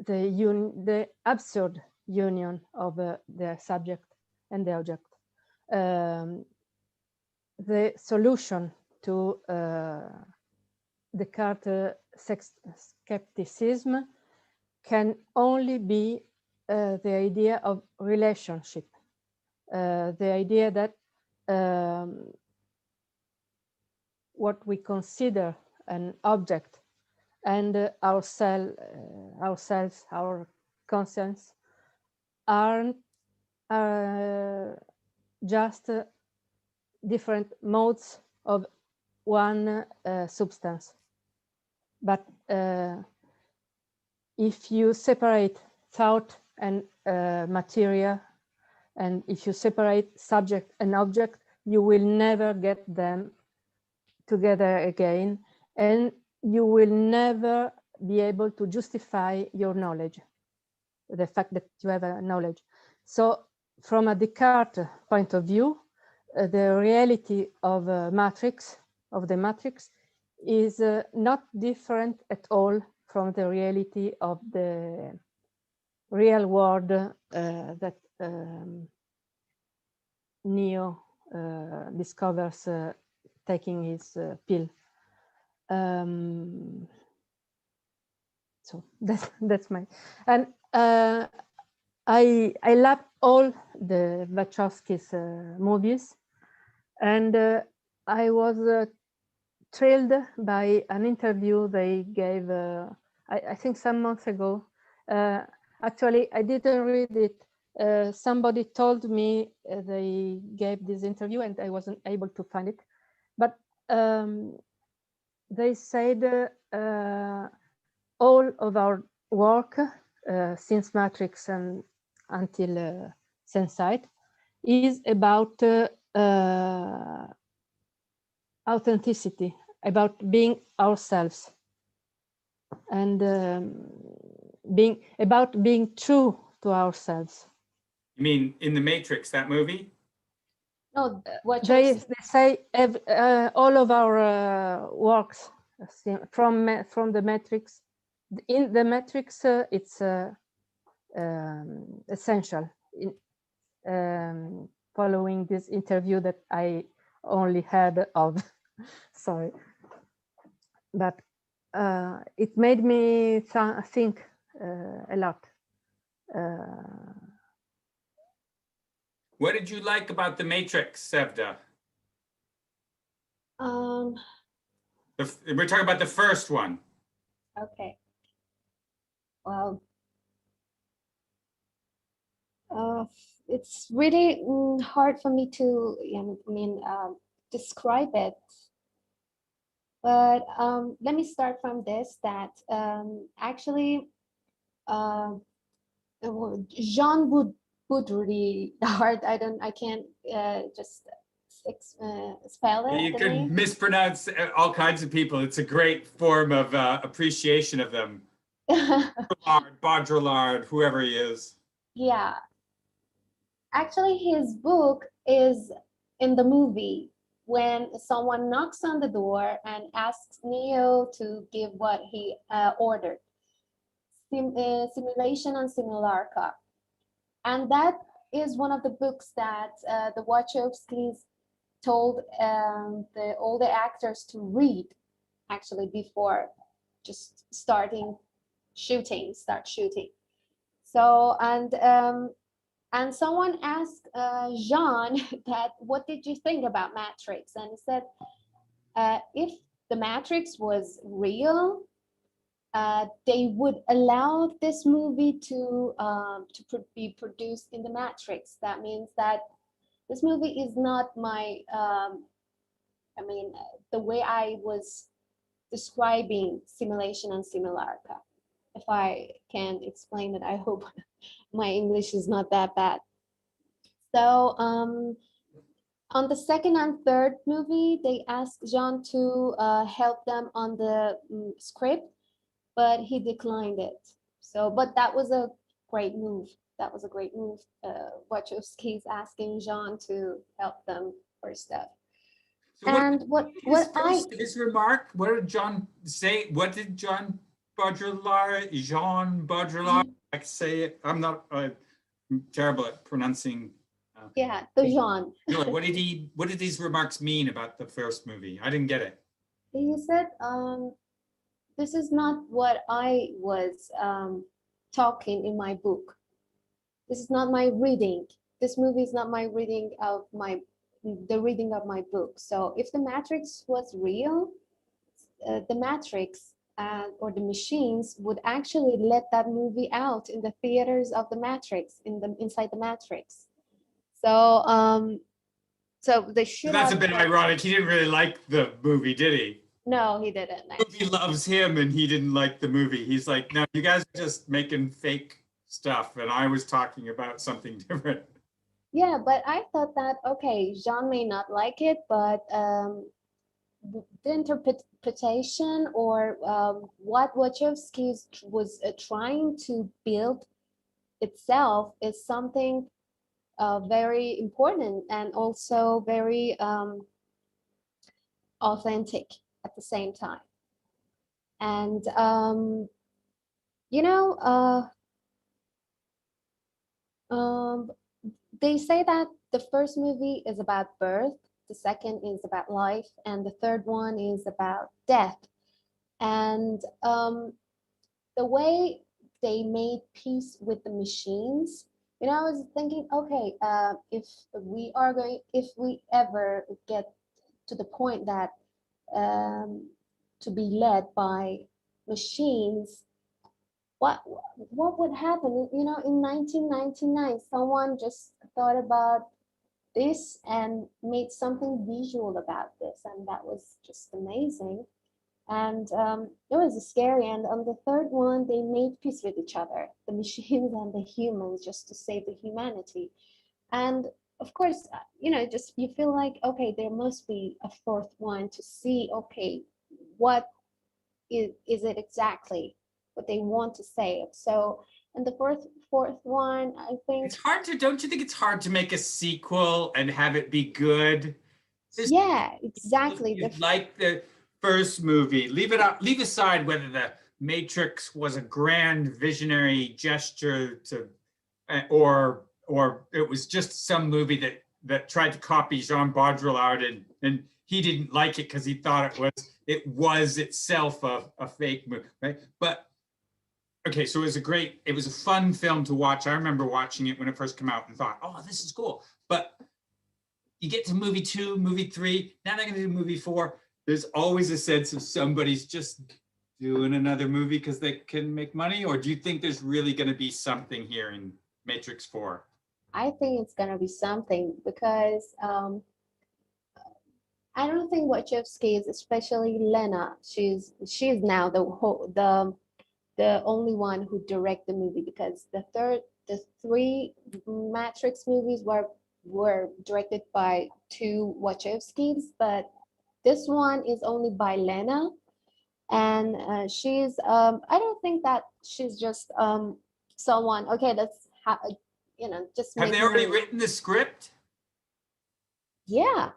the absurd union of the subject and the object. The solution to Descartes' skepticism can only be the idea of relationship, the idea that what we consider an object and ourselves, our conscience, are just different modes of one substance. But if you separate thought and material, and if you separate subject and object, you will never get them together again, and you will never be able to justify your knowledge, the fact that you have a knowledge. So from a Descartes point of view, the reality of the matrix is not different at all from the reality of the real world that Neo discovers taking his pill. So that's my, and I love all the Wachowski's movies, and I was thrilled by an interview they gave, I think some months ago. Actually, I didn't read it. Somebody told me they gave this interview and I wasn't able to find it. But they said all of our work since Matrix and until Sensite is about authenticity, about being ourselves, and being true to ourselves. You mean in The Matrix, that movie? No, what They say all of our works from the Matrix. In the Matrix, it's essential. Following this interview that I only heard of, sorry, but it made me think a lot. What did you like about The Matrix, Sevda? We're talking about the first one. Okay. Well, it's really hard for me to, describe it. But let me start from this, that actually Jean Baudrillard, I can't just spell it. You can mispronounce all kinds of people. It's a great form of appreciation of them. Baudrillard, whoever he is. Yeah. Actually, his book is in the movie when someone knocks on the door and asks Neo to give what he ordered. Simulation and Simulacra. And that is one of the books that the Wachowskis told all the actors to read, actually, before just start shooting. So, and someone asked Jean that, what did you think about Matrix? And he said, if the Matrix was real, they would allow this movie to be produced in the Matrix. That means that this movie is not my, the way I was describing simulation and simulacra. If I can explain it, I hope my English is not that bad. So on the second and third movie, they asked Jean to help them on the script, but he declined it. So, but that was a great move. That was a great move. Wachowski's asking Jean to help them for stuff. So and his remark, what did John say? What did Jean Baudrillard like say it? I'm terrible at pronouncing. Yeah, the Jean. What did these remarks mean about the first movie? I didn't get it. He said, this is not what I was talking in my book. This is not my reading. This movie is not my reading of the reading of my book. So if the Matrix was real, the Matrix or the machines would actually let that movie out in the theaters of the Matrix, inside the Matrix. So so they should. So that's a bit ironic. He didn't really like the movie, did he? No, he didn't. The movie loves him, and he didn't like the movie. He's like, no, you guys are just making fake stuff, and I was talking about something different. Yeah, but I thought that, okay, Jean may not like it, but the interpretation or what Wachowski was trying to build itself is something very important and also very authentic at the same time. And You know, they say that the first movie is about birth, the second is about life, and the third one is about death. And the way they made peace with the machines, I was thinking, okay, if we ever get to the point that to be led by machines, what would happen? In 1999, someone just thought about this and made something visual about this, and that was just amazing. And it was scary. And on the third one, they made peace with each other, the machines and the humans, just to save the humanity. And of course, just you feel like, okay, there must be a fourth one to see, okay, what is it exactly what they want to say. So, and the fourth one, I think it's hard to, don't you think it's hard to make a sequel and have it be good? Yeah, exactly. Like the first movie, leave aside whether the Matrix was a grand visionary gesture to, or it was just some movie that tried to copy Jean Baudrillard and he didn't like it because he thought it was itself a fake movie, right? But okay, so it was a fun film to watch. I remember watching it when it first came out and thought, oh, this is cool. But you get to movie 2, movie 3, now they're gonna do movie 4. There's always a sense of somebody's just doing another movie because they can make money? Or do you think there's really gonna be something here in Matrix 4? I think it's gonna be something because I don't think Wachowski is, especially Lena, she's now the only one who direct the movie, because the 3 Matrix movies were directed by 2 Wachowskis, but this one is only by Lena. And she's I don't think that she's just someone, okay, let's just have they already written the script? Yeah.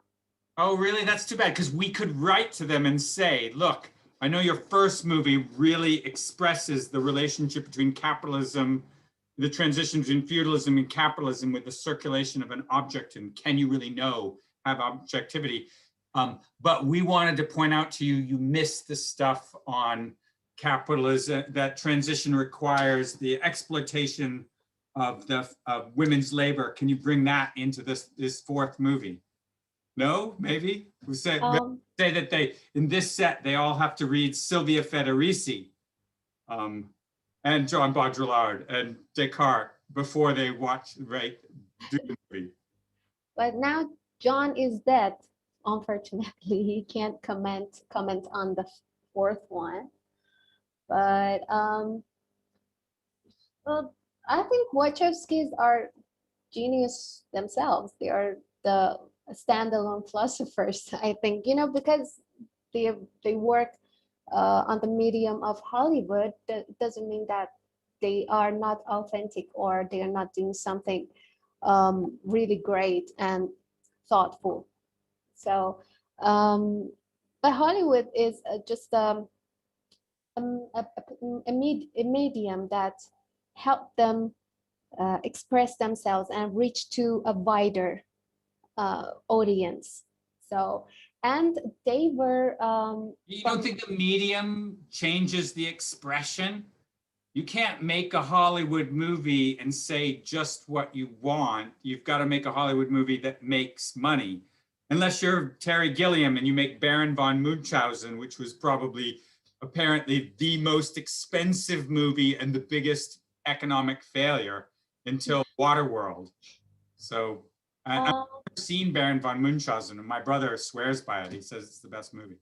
Oh, really? That's too bad, because we could write to them and say, look, I know your first movie really expresses the relationship between capitalism, the transition between feudalism and capitalism with the circulation of an object, and can you really have objectivity? But we wanted to point out to you, you missed the stuff on capitalism. That transition requires the exploitation of women's labor. Can you bring that into this fourth movie? No, maybe? We say that in this set, they all have to read Sylvia Federici and John Baudrillard and Descartes before they do the movie. But now John is dead. Unfortunately, he can't comment on the fourth one. But well, I think Wachowskis are genius themselves. They are the standalone philosophers, I think, because they work on the medium of Hollywood. That doesn't mean that they are not authentic or they are not doing something really great and thoughtful. So, but Hollywood is just a medium that helped them express themselves and reach to a wider audience. So, and they were. You don't think the medium changes the expression? You can't make a Hollywood movie and say just what you want. You've got to make a Hollywood movie that makes money. Unless you're Terry Gilliam and you make Baron von Munchausen, which was probably apparently the most expensive movie and the biggest economic failure until Waterworld. So I've never seen Baron von Munchausen, and my brother swears by it. He says it's the best movie.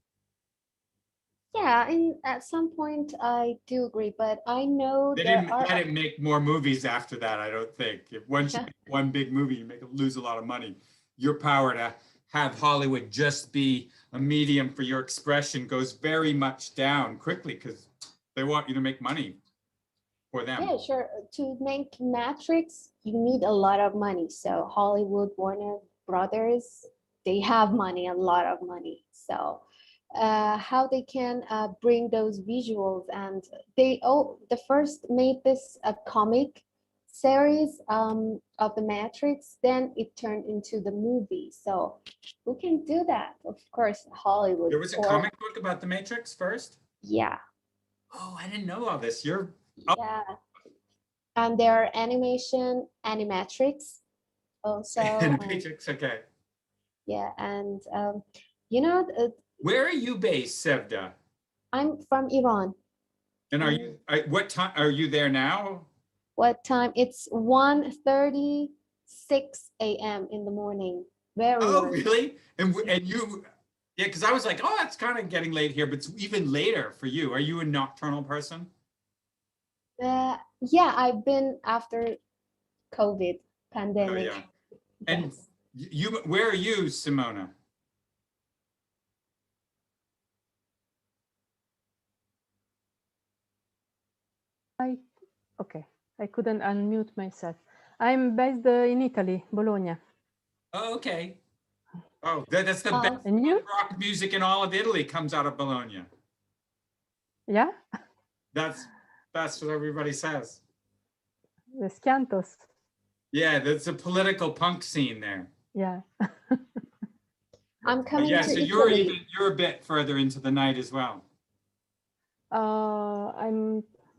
Yeah, and at some point I do agree, but I know they didn't make more movies after that. I don't think. If once you make one big movie, you lose a lot of money. Your power to have Hollywood just be a medium for your expression goes very much down quickly because they want you to make money for them. Yeah, sure. To make Matrix, you need a lot of money. So Hollywood, Warner Brothers, they have money, a lot of money. So how they can bring those visuals, and the first made this a comic series of the Matrix, then it turned into the movie. So who can do that? Of course, Hollywood. There was a comic book about the Matrix first? Yeah. Oh, I didn't know all this. You're Yeah. And there are animatrix also. Animatrix, okay. Yeah, and you know, where are you based, Sevda? I'm from Iran. And are you, what time are you there now? What time? It's 1:36 a.m. in the morning. Very early. Really? And you, yeah, because I was like, oh, it's kind of getting late here, but it's even later for you. Are you a nocturnal person? Yeah, I've been after COVID pandemic. Oh, yeah. And you, where are you, Simona? Okay, I couldn't unmute myself. I'm based in Italy, Bologna. Oh, okay. Oh, that's the best rock music in all of Italy comes out of Bologna. Yeah? That's what everybody says. The Scantos. Yeah, that's a political punk scene there. Yeah. I'm coming yeah, to so Italy. you're a bit further into the night as well.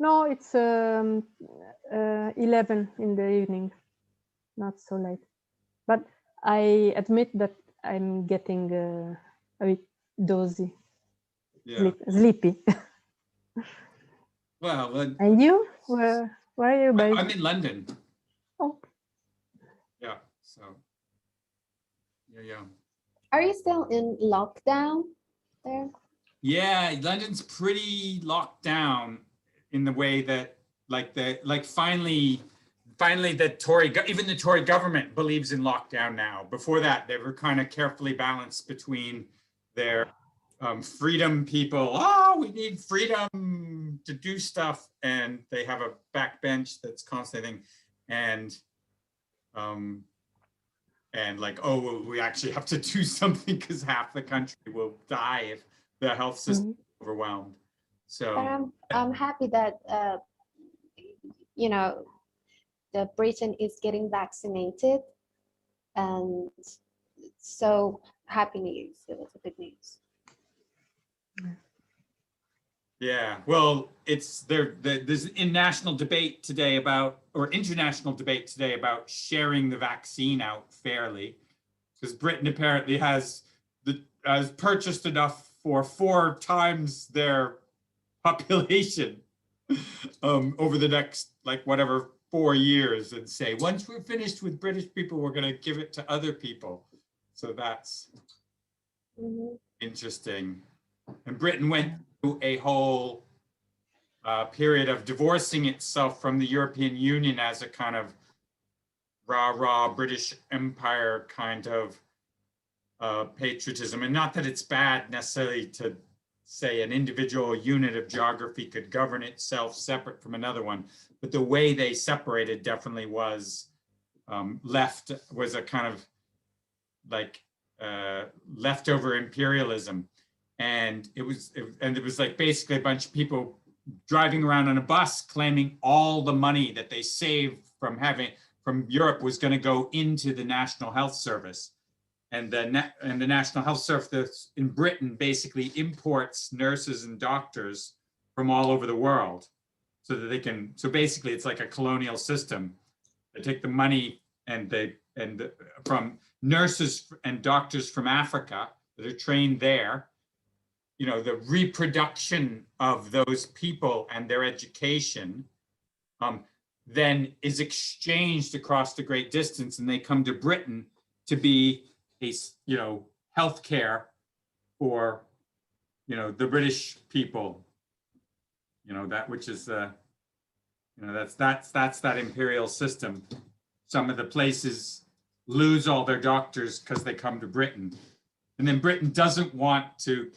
No, it's 11 in the evening, not so late. But I admit that I'm getting a bit dozy, sleepy. Well, and you? Where are you based? I'm in London. Oh. Yeah, so, yeah. Are you still in lockdown there? Yeah, London's pretty locked down in the way that, finally even the Tory government believes in lockdown now. Before that, they were kind of carefully balanced between their freedom people. Oh, we need freedom to do stuff, and they have a backbench that's constantly, and like, oh, well, we actually have to do something because half the country will die if the health system is overwhelmed. So I'm happy that that Britain is getting vaccinated, and so happy news. It was a good news. Yeah, well, there's an international debate today about sharing the vaccine out fairly, because Britain apparently has purchased enough for 4 times their population over the next 4 years, and say once we're finished with British people, we're going to give it to other people. So that's interesting. And Britain went through a whole period of divorcing itself from the European Union as a kind of rah-rah British Empire kind of patriotism. And not that it's bad necessarily to say an individual unit of geography could govern itself separate from another one, but the way they separated definitely was was a kind of leftover imperialism. And it was like basically a bunch of people driving around on a bus claiming all the money that they saved from Europe was going to go into the National Health Service. And the National Health Service in Britain basically imports nurses and doctors from all over the world so that they can, so basically it's like a colonial system. They take the money from nurses and doctors from Africa that are trained there. The reproduction of those people and their education then is exchanged across the great distance, and they come to Britain to be healthcare for the British people. That which is that's that imperial system. Some of the places lose all their doctors because they come to Britain. And then Britain wants to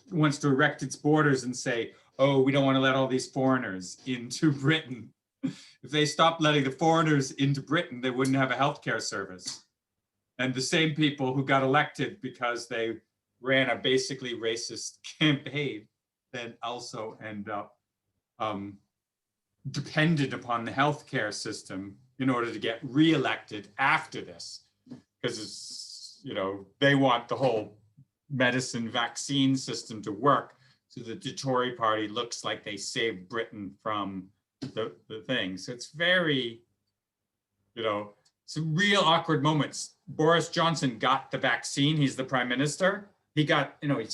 erect its borders and say, oh, we don't want to let all these foreigners into Britain. If they stopped letting the foreigners into Britain, they wouldn't have a healthcare service. And the same people who got elected because they ran a basically racist campaign then also end up dependent upon the healthcare system in order to get reelected after this, because it's, you know, they want the whole medicine vaccine system to work so that the Tory party looks like they saved Britain from the thing. So it's very, you know, some real awkward moments. Boris Johnson got the vaccine. He's the prime minister. He got, you know, he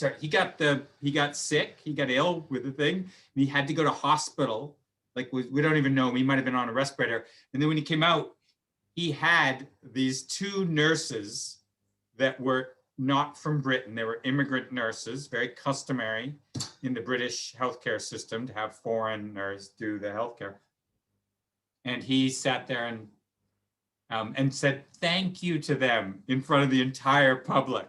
got sick. He got ill with the thing. And he had to go to hospital. Like we don't even know. He might have been on a respirator. And then when he came out, he had these two nurses that were not from Britain. They were immigrant nurses, very customary in the British healthcare system to have foreigners do the healthcare. And he sat there and said thank you to them in front of the entire public.